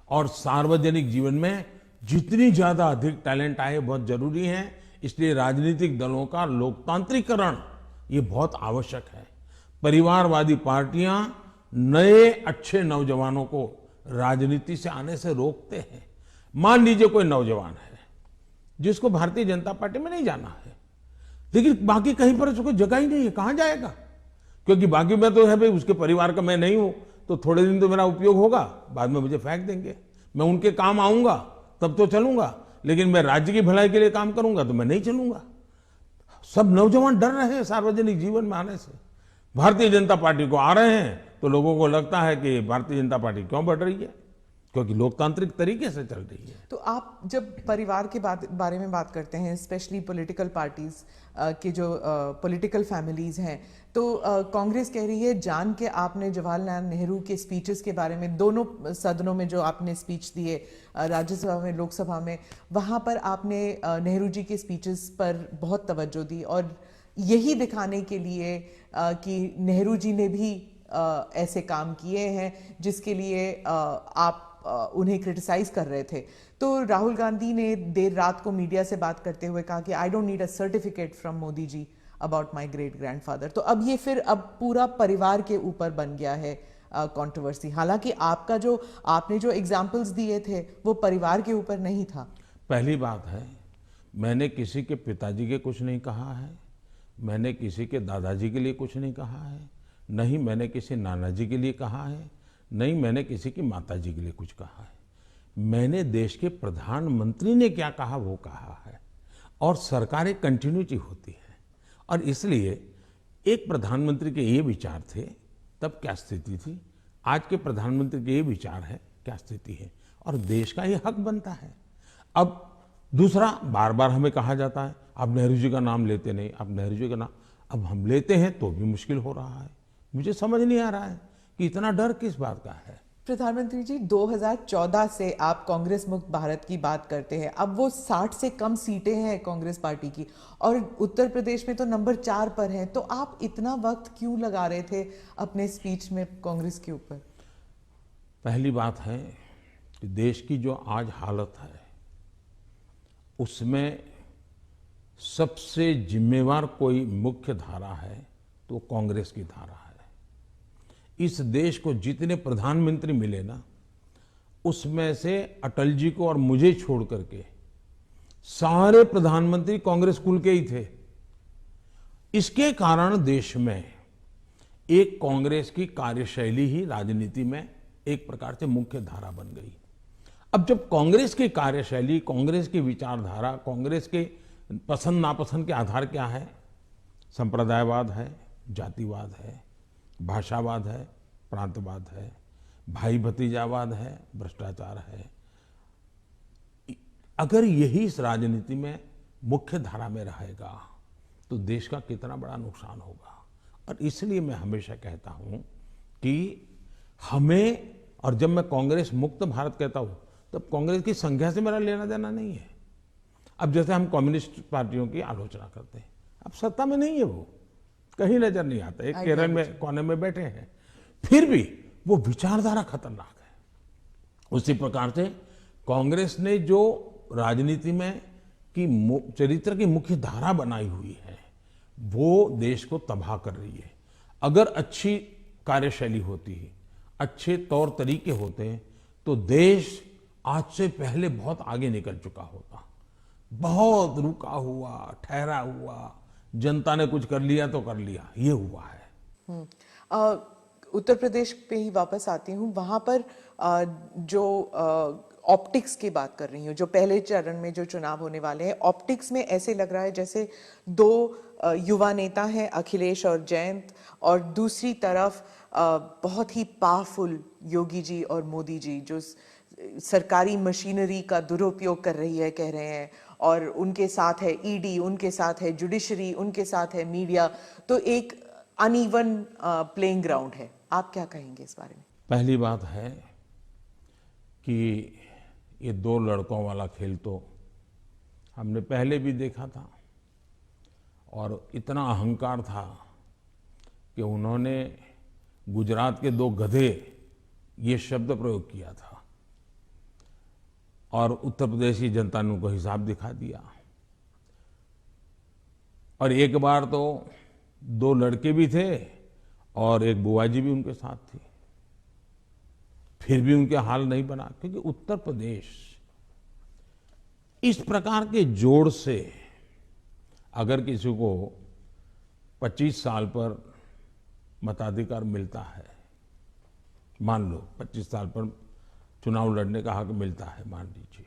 और सार्वजनिक जीवन में जितनी ज्यादा अधिक टैलेंट आए बहुत जरूरी है। इसलिए राजनीतिक दलों का लोकतांत्रिकरण ये बहुत आवश्यक है। परिवारवादी पार्टियां नए अच्छे नौजवानों को राजनीति से आने से रोकते हैं। मान लीजिए कोई नौजवान है जिसको भारतीय जनता पार्टी में नहीं जाना है, लेकिन बाकी कहीं पर उसको जगह ही नहीं है, कहां जाएगा? क्योंकि बाकी में तो है भाई, उसके परिवार का मैं नहीं हूं, तो थोड़े दिन तो मेरा उपयोग होगा, बाद में मुझे फेंक देंगे। मैं उनके काम आऊंगा तब तो चलूंगा, लेकिन मैं राज्य की भलाई के लिए काम करूंगा तो मैं नहीं चलूंगा। सब नौजवान डर रहे हैं सार्वजनिक जीवन में आने से। भारतीय जनता पार्टी को आ रहे हैं तो लोगों को लगता है कि भारतीय जनता पार्टी क्यों बढ़ रही है, क्योंकि लोकतांत्रिक तरीके से चल रही है। तो आप जब परिवार के बारे में बात करते हैं, स्पेशली पॉलिटिकल पार्टीज के जो पॉलिटिकल फैमिलीज हैं, तो कांग्रेस कह रही है जान के आपने जवाहरलाल नेहरू के स्पीचेस के बारे में, दोनों सदनों में जो आपने स्पीच दिए, राज्यसभा में, लोकसभा में, वहां पर आपने नेहरू जी के स्पीचेस पर बहुत तवज्जो दी और यही दिखाने के लिए कि नेहरू जी ने भी ऐसे काम किए हैं जिसके लिए आप उन्हें क्रिटिसाइज कर रहे थे। तो राहुल गांधी ने देर रात को मीडिया से बात करते हुए कहा कि I don't need a certificate from Modi ji about my great grandfather. तो अब ये फिर अब पूरा परिवार के ऊपर बन गया है कंट्रोवर्सी। हालांकि आपने जो एग्जांपल्स दिए थे वो परिवार के ऊपर नहीं था। पहली बात है, मैंने किसी के पिताजी के कुछ नहीं कहा है, मैंने किसी के दादाजी के लिए कुछ नहीं कहा है, नहीं मैंने किसी नाना जी के लिए कहा है, नहीं मैंने किसी की माता जी के लिए कुछ कहा है। मैंने देश के प्रधानमंत्री ने क्या कहा वो कहा है, और सरकार एक कंटिन्यूटी होती है। और इसलिए एक प्रधानमंत्री के ये विचार थे तब क्या स्थिति थी, आज के प्रधानमंत्री के ये विचार है क्या स्थिति है, और देश का ये हक बनता है। अब दूसरा, बार बार हमें कहा जाता है आप नेहरू जी का नाम लेते नहीं, आप नेहरू जी का नाम, अब हम लेते हैं तो भी मुश्किल हो रहा है। मुझे समझ नहीं आ रहा है कि इतना डर किस बात का है। प्रधानमंत्री जी, 2014 से आप कांग्रेस मुक्त भारत की बात करते हैं। अब वो 60 से कम सीटें हैं कांग्रेस पार्टी की, और उत्तर प्रदेश में तो नंबर 4 पर हैं। तो आप इतना वक्त क्यों लगा रहे थे अपने स्पीच में कांग्रेस के ऊपर? पहली बात है कि देश की जो आज हालत है उसमें सबसे जिम्मेवार कोई मुख्य धारा है तो कांग्रेस की धारा है। इस देश को जितने प्रधानमंत्री मिले ना, उसमें से अटल जी को और मुझे छोड़ करके सारे प्रधानमंत्री कांग्रेस कुल के ही थे। इसके कारण देश में एक कांग्रेस की कार्यशैली ही राजनीति में एक प्रकार से मुख्य धारा बन गई। अब जब कांग्रेस की कार्यशैली, कांग्रेस की विचारधारा, कांग्रेस के पसंद नापसंद के आधार क्या है, संप्रदायवाद है, जातिवाद है, भाषावाद है, प्रांतवाद है, भाई भतीजावाद है, भ्रष्टाचार है, अगर यही इस राजनीति में मुख्य धारा में रहेगा तो देश का कितना बड़ा नुकसान होगा। और इसलिए मैं हमेशा कहता हूं कि हमें, और जब मैं कांग्रेस मुक्त भारत कहता हूं तब कांग्रेस की संख्या से मेरा लेना देना नहीं है। अब जैसे हम कम्युनिस्ट पार्टियों की आलोचना करते हैं, अब सत्ता में नहीं है, वो कहीं नजर नहीं आता, एक केरल में कोने में बैठे हैं, फिर भी वो विचारधारा खतरनाक है। उसी प्रकार से कांग्रेस ने जो राजनीति में की चरित्र की मुख्य धारा बनाई हुई है वो देश को तबाह कर रही है। अगर अच्छी कार्यशैली होती है, अच्छे तौर तरीके होते हैं तो देश आज से पहले बहुत आगे निकल चुका होता। बहुत रुका हुआ, ठहरा हुआ, जनता ने कुछ कर लिया तो कर लिया, ये हुआ है। उत्तर प्रदेश पे ही वापस आती हूँ। वहां पर जो ऑप्टिक्स की बात कर रही हूँ, जो पहले चरण में जो चुनाव होने वाले हैं, ऑप्टिक्स में ऐसे लग रहा है जैसे दो युवा नेता हैं, अखिलेश और जयंत, और दूसरी तरफ बहुत ही पावरफुल योगी जी और मोदी जी, जो सरकारी मशीनरी का दुरुपयोग कर रही है, कह रहे हैं, और उनके साथ है ईडी, उनके साथ है जुडिशरी, उनके साथ है मीडिया। तो एक अनइवन प्लेइंग ग्राउंड है। आप क्या कहेंगे इस बारे में? पहली बात है कि ये दो लड़कों वाला खेल तो हमने पहले भी देखा था, और इतना अहंकार था कि उन्होंने गुजरात के दो गधे ये शब्द प्रयोग किया था, और उत्तर प्रदेश की जनता ने उनको हिसाब दिखा दिया। और एक बार तो दो लड़के भी थे और एक बुआ जी भी उनके साथ थी, फिर भी उनके हाल नहीं बना। क्योंकि उत्तर प्रदेश इस प्रकार के जोड़ से अगर किसी को 25 साल पर मताधिकार मिलता है, मान लो 25 साल पर चुनाव लड़ने का हक मिलता है, मान लीजिए,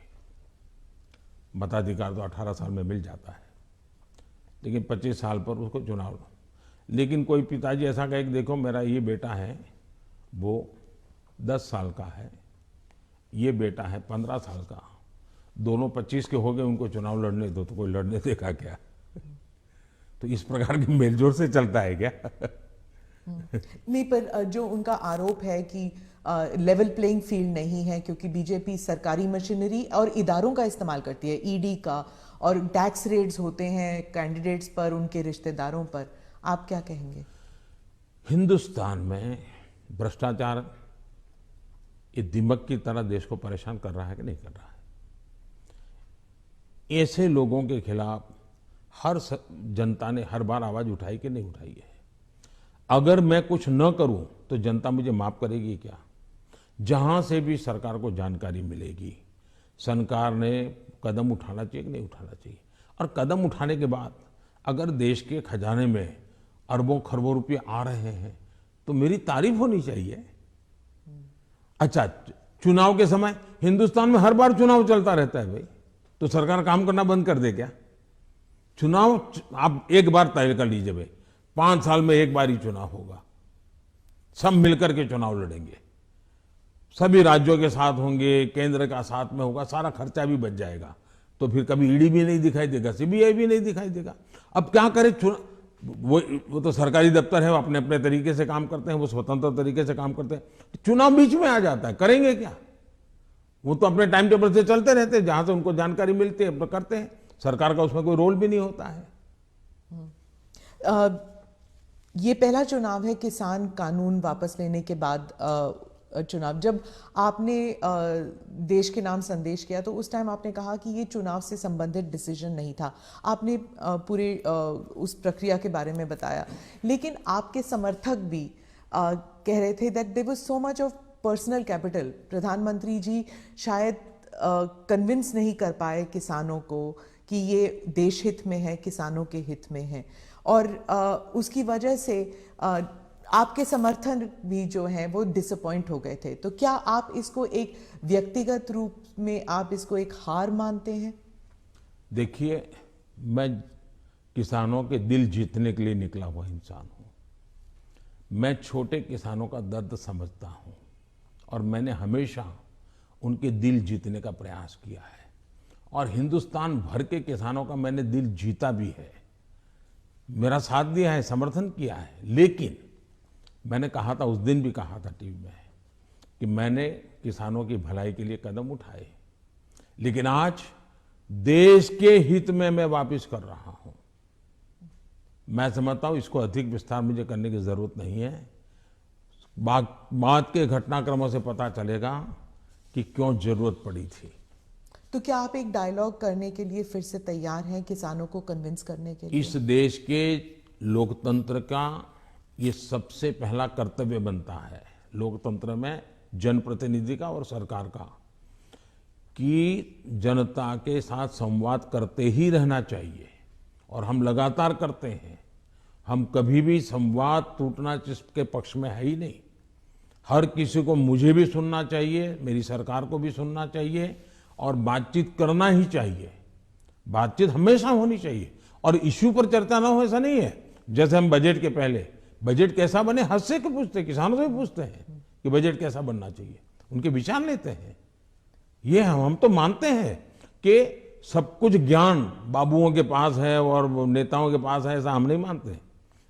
मताधिकार तो 18 साल में मिल जाता है, लेकिन 25 साल पर उसको चुनाव लो। लेकिन कोई पिताजी ऐसा कहे कि देखो मेरा ये बेटा है वो 10 साल का है, ये बेटा है 15 साल का, दोनों 25 के हो गए, उनको चुनाव लड़ने दो, तो कोई लड़ने देगा क्या? तो इस प्रकार की मेलजोल से चलता है क्या? नहीं, पर जो उनका आरोप है कि लेवल प्लेइंग फील्ड नहीं है, क्योंकि बीजेपी सरकारी मशीनरी और इदारों का इस्तेमाल करती है, ईडी का, और टैक्स रेड्स होते हैं कैंडिडेट्स पर, उनके रिश्तेदारों पर, आप क्या कहेंगे? हिंदुस्तान में भ्रष्टाचार ये दिमक की तरह देश को परेशान कर रहा है कि नहीं कर रहा है? ऐसे लोगों के खिलाफ जनता ने हर बार आवाज उठाई कि नहीं उठाई है? अगर मैं कुछ न करूं तो जनता मुझे माफ करेगी क्या? जहां से भी सरकार को जानकारी मिलेगी, सरकार ने कदम उठाना चाहिए कि नहीं उठाना चाहिए? और कदम उठाने के बाद अगर देश के खजाने में अरबों खरबों रुपये आ रहे हैं तो मेरी तारीफ होनी चाहिए। अच्छा, चुनाव के समय हिंदुस्तान में हर बार चुनाव चलता रहता है भाई, तो सरकार काम करना बंद कर दे क्या? चुनाव आप एक बार तय कर लीजिए भाई, 5 साल में एक बार ही चुनाव होगा, सब मिलकर के चुनाव लड़ेंगे, सभी राज्यों के साथ होंगे, केंद्र का साथ में होगा, सारा खर्चा भी बच जाएगा, तो फिर कभी ईडी भी नहीं दिखाई देगा, सीबीआई भी नहीं दिखाई देगा। अब क्या करे? वो तो सरकारी दफ्तर है, वो अपने अपने तरीके से काम करते हैं, वो स्वतंत्र तरीके से काम करते हैं, चुनाव बीच में आ जाता है, करेंगे क्या? वो तो अपने टाइम टेबल से चलते रहते हैं, जहां से उनको जानकारी मिलती है अपना करते हैं, सरकार का उसमें कोई रोल भी नहीं होता है। ये पहला चुनाव है किसान कानून वापस लेने के बाद चुनाव। जब आपने देश के नाम संदेश किया तो उस टाइम आपने कहा कि ये चुनाव से संबंधित डिसीजन नहीं था, आपने पूरे उस प्रक्रिया के बारे में बताया, लेकिन आपके समर्थक भी कह रहे थे that there was so much of personal capital, प्रधानमंत्री जी शायद कन्विंस नहीं कर पाए किसानों को कि ये देश हित में है, किसानों के हित में है, और उसकी वजह से आपके समर्थन भी जो हैं वो डिसअपॉइंट हो गए थे। तो क्या आप इसको एक व्यक्तिगत रूप में आप इसको एक हार मानते हैं? देखिए, मैं किसानों के दिल जीतने के लिए निकला हुआ इंसान हूं। मैं छोटे किसानों का दर्द समझता हूं और मैंने हमेशा उनके दिल जीतने का प्रयास किया है, और हिंदुस्तान भर के किसानों का मैंने दिल जीता भी है, मेरा साथ दिया है, समर्थन किया है। लेकिन मैंने कहा था, उस दिन भी कहा था टीवी में, कि मैंने किसानों की भलाई के लिए कदम उठाए, लेकिन आज देश के हित में मैं वापस कर रहा हूं। मैं समझता हूं इसको अधिक विस्तार मुझे करने की जरूरत नहीं है। बाद के घटनाक्रमों से पता चलेगा कि क्यों जरूरत पड़ी थी। तो क्या आप एक डायलॉग करने के लिए फिर से तैयार हैं, किसानों को कन्विंस करने के लिए? इस देश के लोकतंत्र का ये सबसे पहला कर्तव्य बनता है, लोकतंत्र में जनप्रतिनिधि का और सरकार का, कि जनता के साथ संवाद करते ही रहना चाहिए, और हम लगातार करते हैं। हम कभी भी संवाद टूटना जिसके पक्ष में है ही नहीं। हर किसी को, मुझे भी सुनना चाहिए, मेरी सरकार को भी सुनना चाहिए, और बातचीत करना ही चाहिए। बातचीत हमेशा होनी चाहिए, और इश्यू पर चर्चा ना हो ऐसा नहीं है। जैसे हम बजट के पहले, बजट कैसा बने हद से क्यों पूछते, किसानों से पूछते हैं कि बजट कैसा बनना चाहिए, उनके विचार लेते हैं। ये हम तो मानते हैं कि सब कुछ ज्ञान बाबुओं के पास है और नेताओं के पास है, ऐसा हम नहीं मानते।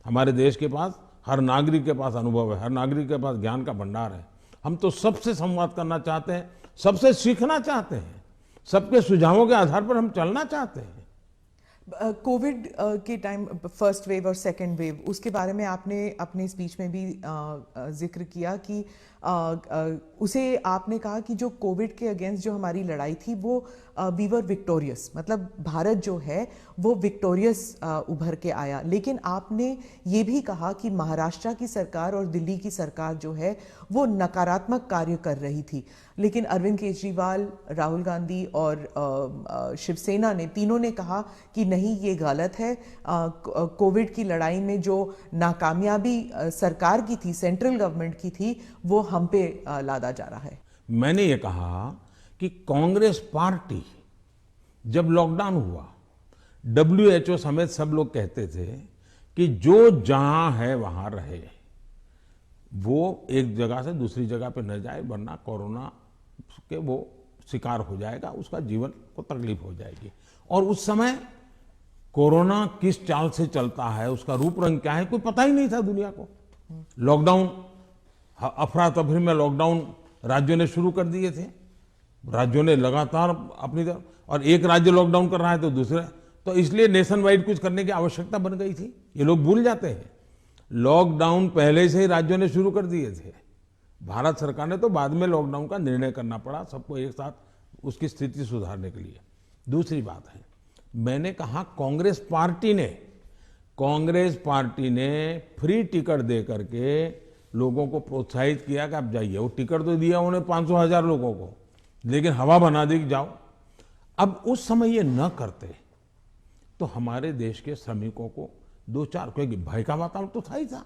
हमारे देश के पास, हर नागरिक के पास अनुभव है, हर नागरिक के पास ज्ञान का भंडार है। हम तो सबसे संवाद करना चाहते हैं, सबसे सीखना चाहते हैं, सबके सुझावों के आधार पर हम चलना चाहते हैं। कोविड के टाइम, फर्स्ट वेव और सेकेंड वेव, उसके बारे में आपने अपने स्पीच में भी जिक्र किया कि उसे आपने कहा कि जो कोविड के अगेंस्ट जो हमारी लड़ाई थी वो वी वर विक्टोरियस, मतलब भारत जो है वो विक्टोरियस उभर के आया। लेकिन आपने ये भी कहा कि महाराष्ट्र की सरकार और दिल्ली की सरकार जो है वो नकारात्मक कार्य कर रही थी, लेकिन अरविंद केजरीवाल, राहुल गांधी और शिवसेना ने, तीनों ने कहा कि नहीं, ये गलत है। कोविड की लड़ाई में जो नाकामयाबी सरकार की थी, सेंट्रल गवर्नमेंट की थी, वो हम पे लादा जा रहा है। मैंने ये कहा कि कांग्रेस पार्टी, जब लॉकडाउन हुआ, WHO समेत सब लोग कहते थे कि जो जहां है वहां रहे, वो एक जगह से दूसरी जगह पे न जाए, वरना कोरोना के वो शिकार हो जाएगा, उसका जीवन को तकलीफ हो जाएगी। और उस समय कोरोना किस चाल से चलता है, उसका रूप रंग क्या है, कोई पता ही नहीं था दुनिया को। लॉकडाउन, अफरा तफरी में लॉकडाउन राज्यों ने शुरू कर दिए थे, राज्यों ने लगातार अपनी तरफ, और एक राज्य लॉकडाउन कर रहा है तो दूसरे, तो इसलिए नेशन वाइड कुछ करने की आवश्यकता बन गई थी। ये लोग भूल जाते हैं, लॉकडाउन पहले से ही राज्यों ने शुरू कर दिए थे। भारत सरकार ने तो बाद में लॉकडाउन का निर्णय करना पड़ा सबको एक साथ उसकी स्थिति सुधारने के लिए। दूसरी बात है, मैंने कहा कांग्रेस पार्टी ने फ्री टिकट दे करके लोगों को प्रोत्साहित किया कि आप जाइए। वो टिकट तो दिया उन्हें 500,000 लोगों को, लेकिन हवा बना दी कि जाओ। अब उस समय ये न करते तो हमारे देश के श्रमिकों को 2-4, क्योंकि भय का वातावरण तो था ही था,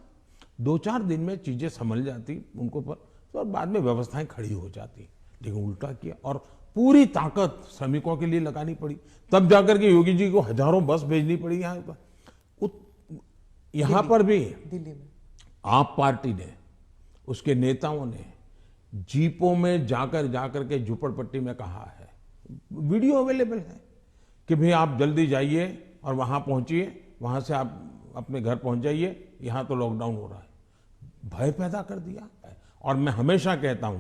2-4 दिन में चीजें संभल जाती उनको पर, तो बाद में व्यवस्थाएं खड़ी हो जाती। लेकिन उल्टा किया और पूरी ताकत श्रमिकों के लिए लगानी पड़ी। तब जाकर के योगी जी को हजारों बस भेजनी पड़ी यहाँ पर भी दिल्ली में आप पार्टी ने, उसके नेताओं ने जीपों में जाकर के झुपड़पट्टी में कहा है, वीडियो अवेलेबल है कि भाई आप जल्दी जाइए और वहां पहुंचिए, वहां से आप अपने घर पहुंच जाइए, यहां तो लॉकडाउन हो रहा है। भय पैदा कर दिया। और मैं हमेशा कहता हूं,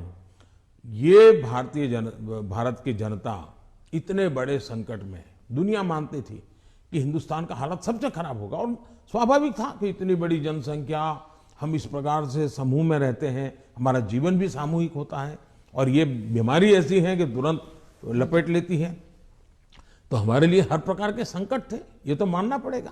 ये भारत की जनता इतने बड़े संकट में, दुनिया मानती थी कि हिंदुस्तान का हालत सबसे खराब होगा, और स्वाभाविक था कि इतनी बड़ी जनसंख्या, हम इस प्रकार से समूह में रहते हैं, हमारा जीवन भी सामूहिक होता है, और ये बीमारी ऐसी है कि तुरंत लपेट लेती है, तो हमारे लिए हर प्रकार के संकट थे, ये तो मानना पड़ेगा।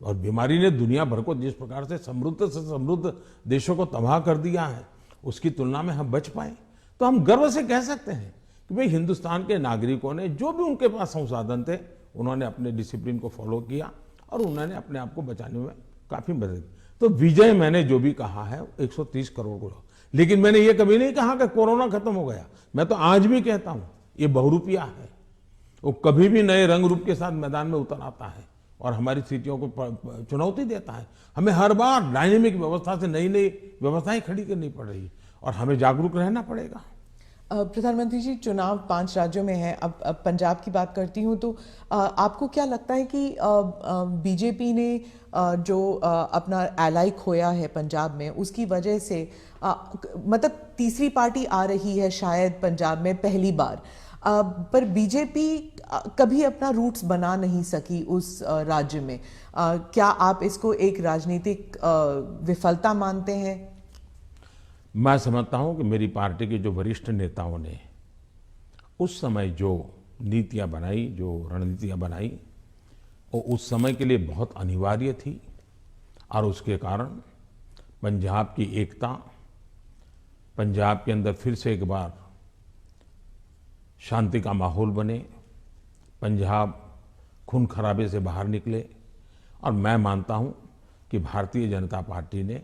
और बीमारी ने दुनिया भर को जिस प्रकार से समृद्ध देशों को तबाह कर दिया है, उसकी तुलना में हम बच पाए, तो हम गर्व से कह सकते हैं कि भाई हिंदुस्तान के नागरिकों ने जो भी उनके पास संसाधन थे, उन्होंने अपने डिसिप्लिन को फॉलो किया और उन्होंने अपने आप को बचाने में काफी मदद की। तो विजय मैंने जो भी कहा है 130 करोड़ को, लेकिन मैंने ये कभी नहीं कहा कि कोरोना खत्म हो गया। मैं तो आज भी कहता हूं ये बहुरूपिया है, वो कभी भी नए रंग रूप के साथ मैदान में उतर आता है और हमारी स्थितियों को चुनौती देता है। हमें हर बार डायनेमिक व्यवस्था से नई नई व्यवस्थाएं खड़ी करनी पड़ रही और हमें जागरूक रहना पड़ेगा। प्रधानमंत्री जी, चुनाव 5 राज्यों में है। अब पंजाब की बात करती हूँ, तो आपको क्या लगता है कि बीजेपी ने जो अपना एलाई खोया है पंजाब में, उसकी वजह से मतलब तीसरी पार्टी आ रही है शायद पंजाब में पहली बार, पर बीजेपी कभी अपना रूट्स बना नहीं सकी उस राज्य में। क्या आप इसको एक राजनीतिक विफलता मानते हैं? मैं समझता हूं कि मेरी पार्टी के जो वरिष्ठ नेताओं ने उस समय जो नीतियां बनाई, जो रणनीतियां बनाई, वो उस समय के लिए बहुत अनिवार्य थी, और उसके कारण पंजाब की एकता, पंजाब के अंदर फिर से एक बार शांति का माहौल बने, पंजाब खून खराबे से बाहर निकले। और मैं मानता हूं कि भारतीय जनता पार्टी ने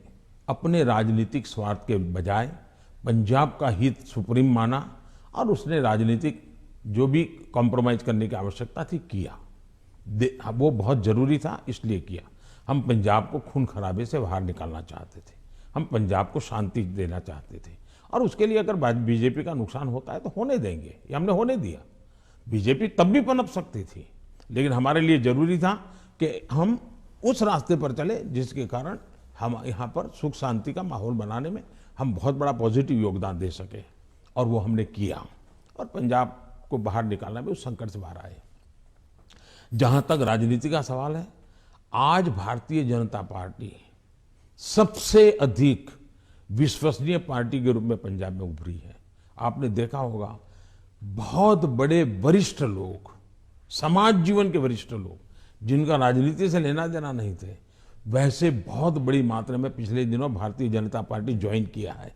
अपने राजनीतिक स्वार्थ के बजाय पंजाब का हित सुप्रीम माना, और उसने राजनीतिक जो भी कॉम्प्रोमाइज करने की आवश्यकता थी किया, वो बहुत जरूरी था, इसलिए किया। हम पंजाब को खून खराबे से बाहर निकालना चाहते थे, हम पंजाब को शांति देना चाहते थे, और उसके लिए अगर बीजेपी का नुकसान होता है तो होने देंगे, ये हमने होने दिया। बीजेपी तब भी पनप सकती थी, लेकिन हमारे लिए जरूरी था कि हम उस रास्ते पर चले जिसके कारण हम यहाँ पर सुख शांति का माहौल बनाने में हम बहुत बड़ा पॉजिटिव योगदान दे सके, और वो हमने किया, और पंजाब को बाहर निकालना भी उस संकट से बाहर आए। जहां तक राजनीति का सवाल है, आज भारतीय जनता पार्टी सबसे अधिक विश्वसनीय पार्टी के रूप में पंजाब में उभरी है। आपने देखा होगा, बहुत बड़े वरिष्ठ लोग, समाज जीवन के वरिष्ठ लोग, जिनका राजनीति से लेना देना नहीं थे, वैसे बहुत बड़ी मात्रा में पिछले दिनों भारतीय जनता पार्टी ज्वाइन किया है।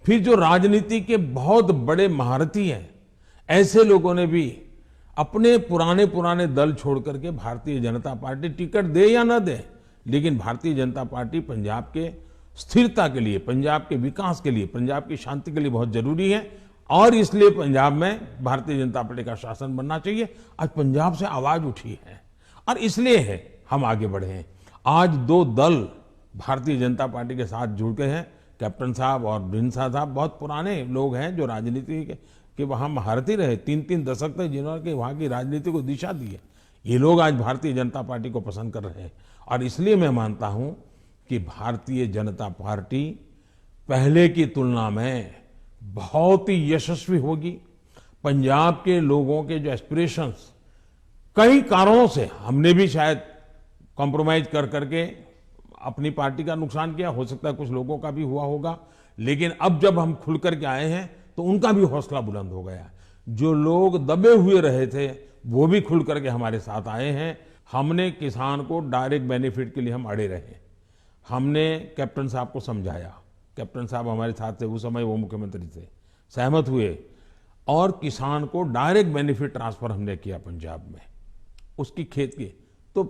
फिर जो राजनीति के बहुत बड़े महारथी हैं, ऐसे लोगों ने भी अपने पुराने दल छोड़ करके भारतीय जनता पार्टी, टिकट दे या न दे, लेकिन भारतीय जनता पार्टी पंजाब के स्थिरता के लिए, पंजाब के विकास के लिए, पंजाब की शांति के लिए बहुत जरूरी है, और इसलिए पंजाब में भारतीय जनता पार्टी का शासन बनना चाहिए। आज पंजाब से आवाज उठी है, और इसलिए है हम आगे बढ़े हैं। आज 2 दल भारतीय जनता पार्टी के साथ जुड़ गए हैं, कैप्टन साहब और ढींडसा साहब बहुत पुराने लोग हैं जो राजनीति के वहाँ महारथी रहे, 3-3 दशक तक जिन्होंने वहाँ की राजनीति को दिशा दी है। ये लोग आज भारतीय जनता पार्टी को पसंद कर रहे हैं और इसलिए मैं मानता हूँ कि भारतीय जनता पार्टी पहले की तुलना में बहुत ही यशस्वी होगी। पंजाब के लोगों के जो एस्पिरेशंस, कई कारणों से हमने भी शायद कॉम्प्रोमाइज कर करके अपनी पार्टी का नुकसान किया, हो सकता है कुछ लोगों का भी हुआ होगा, लेकिन अब जब हम खुल करके आए हैं तो उनका भी हौसला बुलंद हो गया। जो लोग दबे हुए रहे थे वो भी खुल करके हमारे साथ आए हैं। हमने किसान को डायरेक्ट बेनिफिट के लिए हम अड़े रहे, हमने कैप्टन साहब को समझाया, कैप्टन साहब हमारे साथ थे, उस समय वो मुख्यमंत्री थे, सहमत हुए और किसान को डायरेक्ट बेनिफिट ट्रांसफर हमने किया पंजाब में उसकी खेत की। तो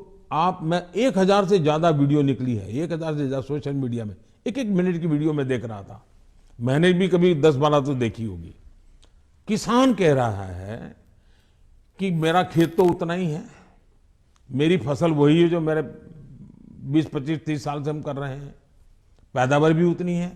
मैं 1000 से ज्यादा वीडियो निकली है, 1000 से ज्यादा सोशल मीडिया में, एक मिनट की वीडियो में देख रहा था, मैंने भी कभी 10-12 तो देखी होगी। किसान कह रहा है कि मेरा खेत तो उतना ही है, मेरी फसल वही है जो मेरे 20-25-30 साल से हम कर रहे हैं, पैदावार भी उतनी है,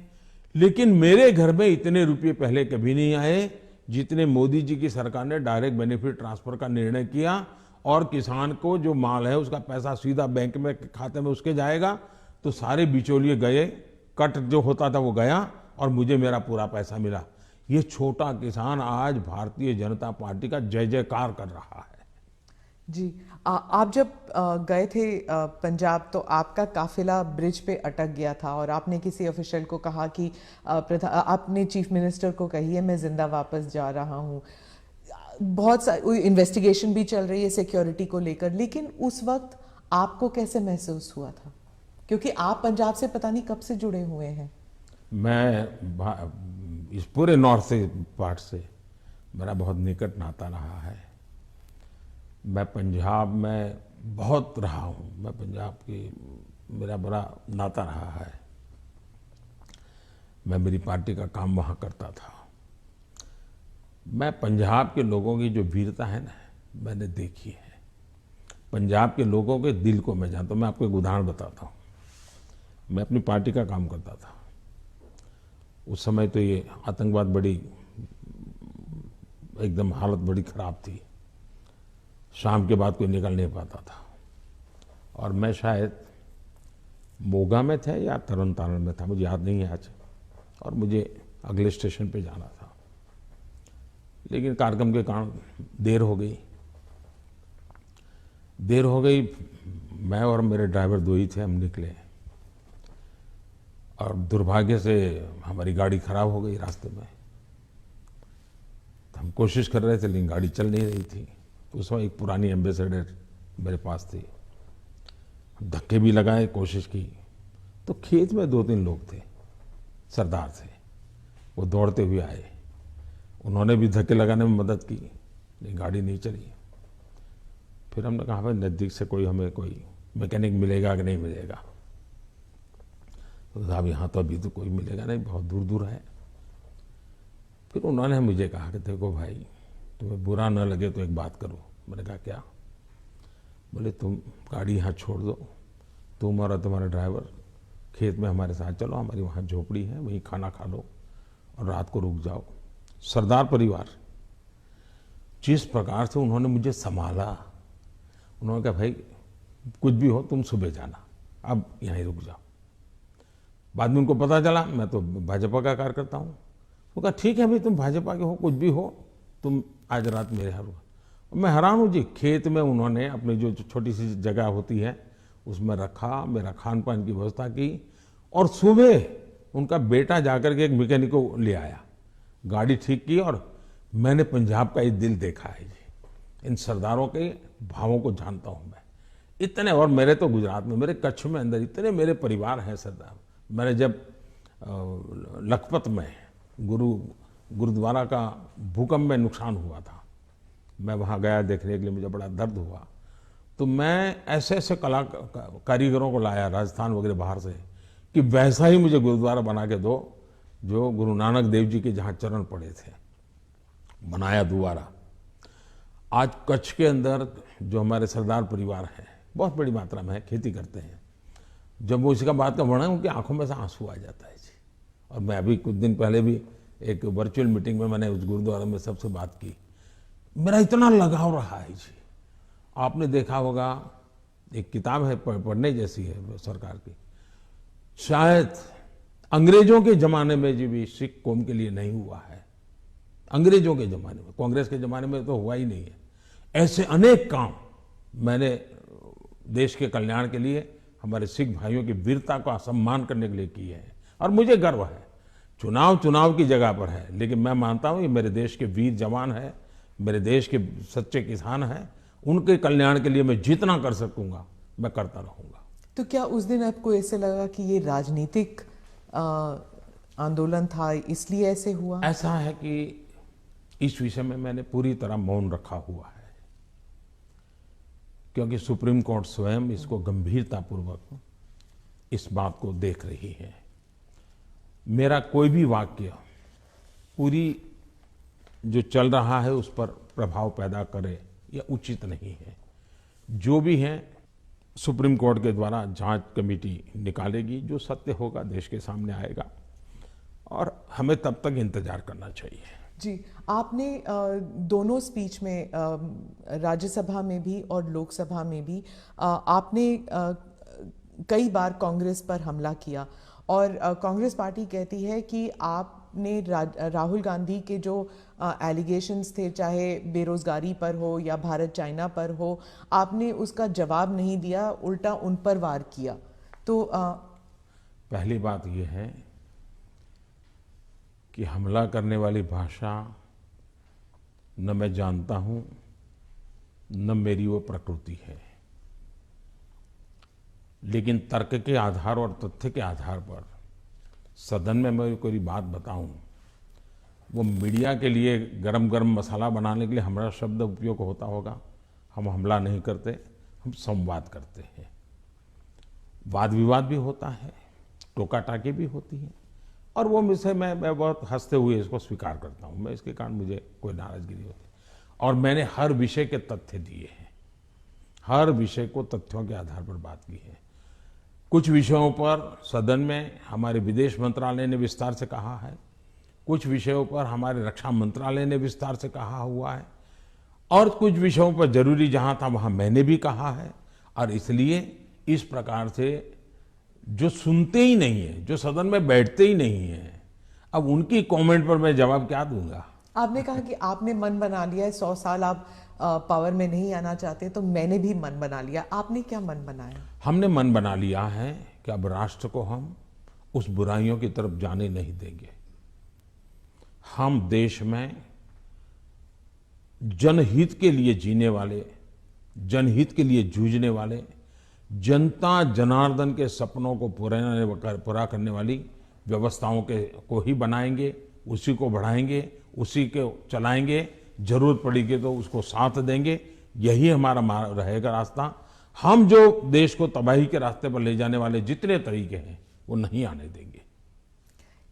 लेकिन मेरे घर में इतने रुपये पहले कभी नहीं आए जितने मोदी जी की सरकार ने डायरेक्ट बेनिफिट ट्रांसफर का निर्णय किया और किसान को जो माल है उसका पैसा सीधा बैंक में खाते में उसके जाएगा। तो सारे बिचौलिए गए, कट जो होता था वो गया और मुझे मेरा पूरा पैसा मिला। ये छोटा किसान आज भारतीय जनता पार्टी का जय जयकार कर रहा है। जी, आप जब गए थे पंजाब तो आपका काफिला ब्रिज पे अटक गया था और आपने किसी ऑफिशियल को कहा कि आपने चीफ मिनिस्टर को कहिए मैं जिंदा वापस जा रहा हूँ। बहुत सारी इन्वेस्टिगेशन भी चल रही है सिक्योरिटी को लेकर, लेकिन उस वक्त आपको कैसे महसूस हुआ था, क्योंकि आप पंजाब से पता नहीं कब से जुड़े हुए हैं? मैं इस पूरे नॉर्थ से पार्ट से मेरा बहुत निकट नाता रहा है। मैं पंजाब में बहुत रहा हूँ, मैं पंजाब की मेरा बड़ा नाता रहा है। मैं मेरी पार्टी का काम वहाँ करता था। मैं पंजाब के लोगों की जो वीरता है ना, मैंने देखी है। पंजाब के लोगों के दिल को मैं जानता हूँ। मैं आपको एक उदाहरण बताता हूँ। मैं अपनी पार्टी का काम करता था, उस समय तो ये आतंकवाद बड़ी एकदम हालत बड़ी खराब थी, शाम के बाद कोई निकल नहीं पाता था और मैं शायद मोगा में था या तरन तारण में था, मुझे याद नहीं है आज, और मुझे अगले स्टेशन पे जाना था, लेकिन कार्यक्रम के कारण देर हो गई। मैं और मेरे ड्राइवर दो ही थे, हम निकले और दुर्भाग्य से हमारी गाड़ी खराब हो गई रास्ते में। तो हम कोशिश कर रहे थे लेकिन गाड़ी चल नहीं रही थी। उस वक्त एक पुरानी एम्बेसडर मेरे पास थी, धक्के भी लगाए, कोशिश की, तो खेत में 2-3 लोग थे, सरदार थे, वो दौड़ते हुए आए, उन्होंने भी धक्के लगाने में मदद की, लेकिन गाड़ी नहीं चली। फिर हमने कहा भाई नज़दीक से हमें कोई मैकेनिक मिलेगा कि नहीं मिलेगा? तो साहब यहाँ तो अभी तो कोई मिलेगा नहीं, बहुत दूर दूर है। फिर उन्होंने मुझे कहा कि देखो भाई, तुम्हें बुरा न लगे तो एक बात करो। मैंने कहा क्या? बोले तुम गाड़ी यहाँ छोड़ दो, तुम और तुम्हारा ड्राइवर खेत में हमारे साथ चलो, हमारी वहाँ झोपड़ी है, वहीं खाना खा लो और रात को रुक जाओ। सरदार परिवार, जिस प्रकार से उन्होंने मुझे संभाला, उन्होंने कहा भाई कुछ भी हो तुम सुबह जाना, अब यहीं रुक जाओ। बाद में उनको पता चला मैं तो भाजपा का कार्यकर्ता हूँ। वो कहा ठीक है भाई, तुम भाजपा के हो, कुछ भी हो, तुम आज रात मेरे यहाँ रुको। मैं हैरान हूँ जी, खेत में उन्होंने अपनी जो छोटी सी जगह होती है उसमें रखा, मेरा खान पान की व्यवस्था की और सुबह उनका बेटा जाकर के एक मैकेनिक को ले आया, गाड़ी ठीक की। और मैंने पंजाब का ये दिल देखा है जी, इन सरदारों के भावों को जानता हूँ मैं इतने। और मेरे तो गुजरात में, मेरे कच्छ में अंदर इतने मेरे परिवार हैं सरदार। मैंने जब लखपत में गुरुद्वारा का भूकंप में नुकसान हुआ था, मैं वहाँ गया देखने के लिए, मुझे बड़ा दर्द हुआ। तो मैं ऐसे ऐसे कारीगरों को लाया राजस्थान वगैरह बाहर से कि वैसा ही मुझे गुरुद्वारा बना के दो जो गुरु नानक देव जी के जहाँ चरण पड़े थे, बनाया दोबारा। आज कच्छ के अंदर जो हमारे सरदार परिवार हैं, बहुत बड़ी मात्रा में है, खेती करते हैं। जब वो इसका बात का वर्णन, उनकी आंखों में से आंसू आ जाता है जी। और मैं अभी कुछ दिन पहले भी एक वर्चुअल मीटिंग में मैंने उस गुरुद्वारा में सबसे बात की। मेरा इतना लगाव रहा है जी। आपने देखा होगा, एक किताब है पढ़ने जैसी है सरकार की, शायद अंग्रेजों के जमाने में जी भी सिख कौम के लिए नहीं हुआ है। अंग्रेजों के जमाने में, कांग्रेस के जमाने में तो हुआ ही नहीं है। ऐसे अनेक काम मैंने देश के कल्याण के लिए, हमारे सिख भाइयों की वीरता का सम्मान करने के लिए किए हैं। और मुझे गर्व है, चुनाव की जगह पर है, लेकिन मैं मानता हूं ये मेरे देश के वीर जवान हैं, मेरे देश के सच्चे किसान हैं, उनके कल्याण के लिए मैं जितना कर सकूंगा मैं करता रहूंगा। तो क्या उस दिन आपको ऐसे लगा कि ये राजनीतिक आंदोलन था, इसलिए ऐसे हुआ? ऐसा है कि इस विषय में मैंने पूरी तरह मौन रखा हुआ है, क्योंकि सुप्रीम कोर्ट स्वयं इसको गंभीरतापूर्वक इस बात को देख रही है। मेरा कोई भी वाक्य पूरी जो चल रहा है उस पर प्रभाव पैदा करे यह उचित नहीं है। जो भी है सुप्रीम कोर्ट के द्वारा जांच कमेटी निकालेगी, जो सत्य होगा देश के सामने आएगा, और हमें तब तक इंतजार करना चाहिए। जी, आपने दोनों स्पीच में, राज्यसभा में भी और लोकसभा में भी, आपने कई बार कांग्रेस पर हमला किया, और कांग्रेस पार्टी कहती है कि आपने राहुल गांधी के जो एलिगेशंस थे, चाहे बेरोजगारी पर हो या भारत चाइना पर हो, आपने उसका जवाब नहीं दिया, उल्टा उन पर वार किया। तो पहली बात यह है कि हमला करने वाली भाषा न मैं जानता हूं, न मेरी वो प्रकृति है, लेकिन तर्क के आधार और तथ्य के आधार पर सदन में मैं कोई बात बताऊं, वो मीडिया के लिए गरम गरम मसाला बनाने के लिए हमारा शब्द उपयोग होता होगा। हम हमला नहीं करते, हम संवाद करते हैं। वाद विवाद भी होता है, टोका टाकी भी होती है, और वो मुझसे मैं बहुत हंसते हुए इसको स्वीकार करता हूं। मैं इसके कारण मुझे कोई नाराजगी नहीं होती, और मैंने हर विषय के तथ्य दिए हैं, हर विषय को तथ्यों के आधार पर बात की है। कुछ विषयों पर सदन में हमारे विदेश मंत्रालय ने विस्तार से कहा है, कुछ विषयों पर हमारे रक्षा मंत्रालय ने विस्तार से कहा हुआ है, और कुछ विषयों पर जरूरी जहां था वहां मैंने भी कहा है। और इसलिए इस प्रकार से जो सुनते ही नहीं है, जो सदन में बैठते ही नहीं है, अब उनकी कमेंट पर मैं जवाब क्या दूंगा? आपने कहा कि आपने मन बना लिया है, 100 साल आप पावर में नहीं आना चाहते, तो मैंने भी मन बना लिया। आपने क्या मन बनाया? हमने मन बना लिया है कि अब राष्ट्र को हम उस बुराइयों की तरफ जाने नहीं देंगे। हम देश में जनहित के लिए जीने वाले, जनहित के लिए जूझने वाले, जनता जनार्दन के सपनों को पूरा करने वाली व्यवस्थाओं को ही बनाएंगे, उसी को बढ़ाएंगे, उसी को चलाएंगे, जरूरत पड़ेगी तो उसको साथ देंगे। यही हमारा रहेगा रास्ता। हम जो देश को तबाही के रास्ते पर ले जाने वाले जितने तरीके हैं वो नहीं आने देंगे।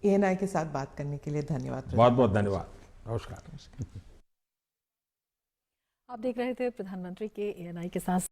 ANI के साथ बात करने के लिए धन्यवाद। बहुत बहुत धन्यवाद। नमस्कार। आप देख रहे थे प्रधानमंत्री के ANI के साथ